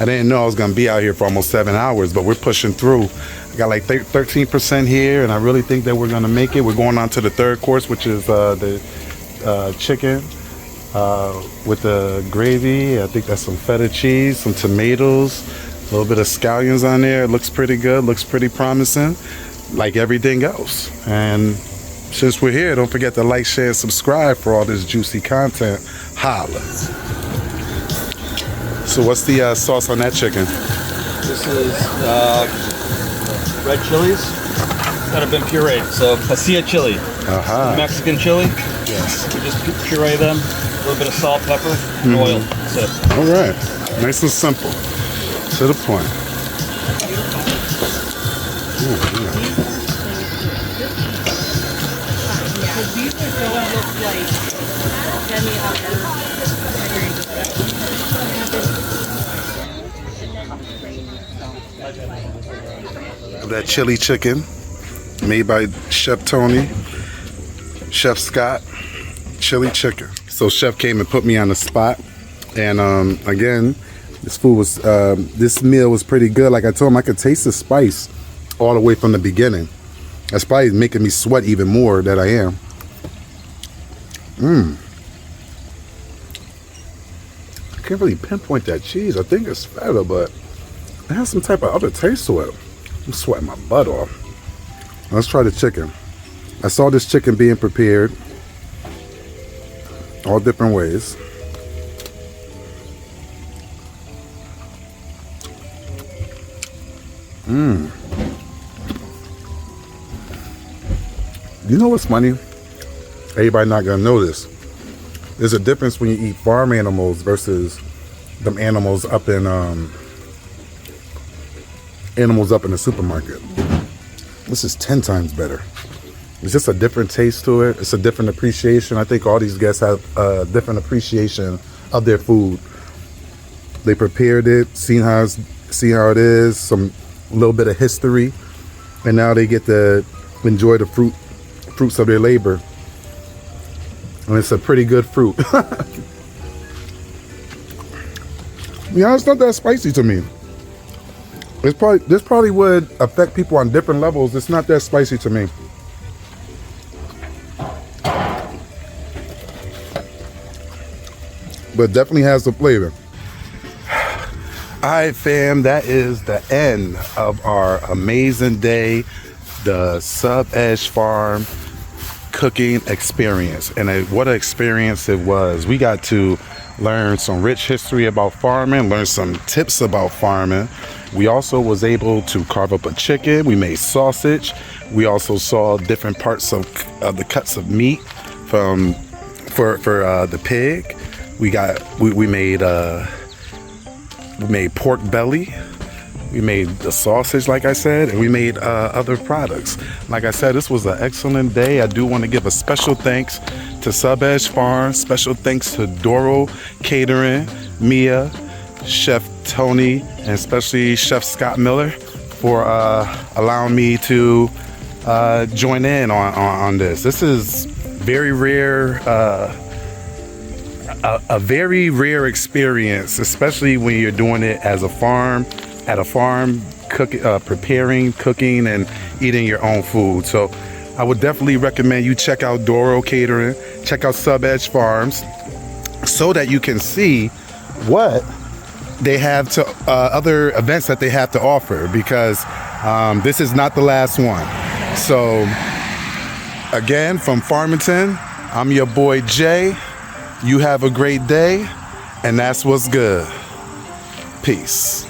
[SPEAKER 1] I didn't know I was gonna be out here for almost 7 hours, but we're pushing through. I got like 13% here, and I really think that we're gonna make it. We're going on to the third course, which is the chicken with the gravy. I think that's some feta cheese, some tomatoes, a little bit of scallions on there. It looks pretty good, looks pretty promising, like everything else. And since we're here, don't forget to like, share, and subscribe for all this juicy content. Holla. So what's the sauce on that chicken?
[SPEAKER 2] This is red chilies that have been pureed. So pasilla chili, Mexican chili.
[SPEAKER 1] Yes.
[SPEAKER 2] We just puree them, a little bit of salt, pepper, and oil. That's it.
[SPEAKER 1] All right, nice and simple, to the point. Ooh, yeah.
[SPEAKER 5] These don't look like any other.
[SPEAKER 1] That chili chicken made by Chef Tony, Chef Scott, chili chicken. So Chef came and put me on the spot, and again, this meal was pretty good. Like I told him, I could taste the spice all the way from the beginning. That's probably making me sweat even more than I am. I can't really pinpoint that cheese. I think it's feta, but it has some type of other taste to it. I'm sweating my butt off. Let's try the chicken. I saw this chicken being prepared all different ways. You know what's funny? Everybody not gonna know this. There's a difference when you eat farm animals versus them animals up in the supermarket. This is 10 times better. It's just a different taste to it. It's a different appreciation. I think all these guests have a different appreciation of their food. They prepared it, see how it is, some little bit of history, and now they get to enjoy the fruits of their labor. And it's a pretty good fruit. Yeah, it's not that spicy to me. This probably would affect people on different levels. It's not that spicy to me. but definitely has the flavor. All right, fam, that is the end of our amazing day, the Sub Edge Farm cooking experience. And what an experience it was. We got to learn some rich history about farming, learn some tips about farming. We also was able to carve up a chicken. We made sausage. We also saw different parts of the cuts of meat for the pig. We made pork belly. We made the sausage, like I said, and we made other products. Like I said, this was an excellent day. I do want to give a special thanks to Sub Edge Farm, special thanks to DORO Catering, Mia, Chef Tony, and especially Chef Scott Miller for allowing me to join in on this. This is very rare, a very rare experience, especially when you're doing it at a farm, preparing, cooking, and eating your own food. So I would definitely recommend you check out DORO Catering, check out Sub Edge Farms, so that you can see what they have to other events that they have to offer, because this is not the last one. So again, from Farmington, I'm your boy Jay. You have a great day, and that's what's good. Peace.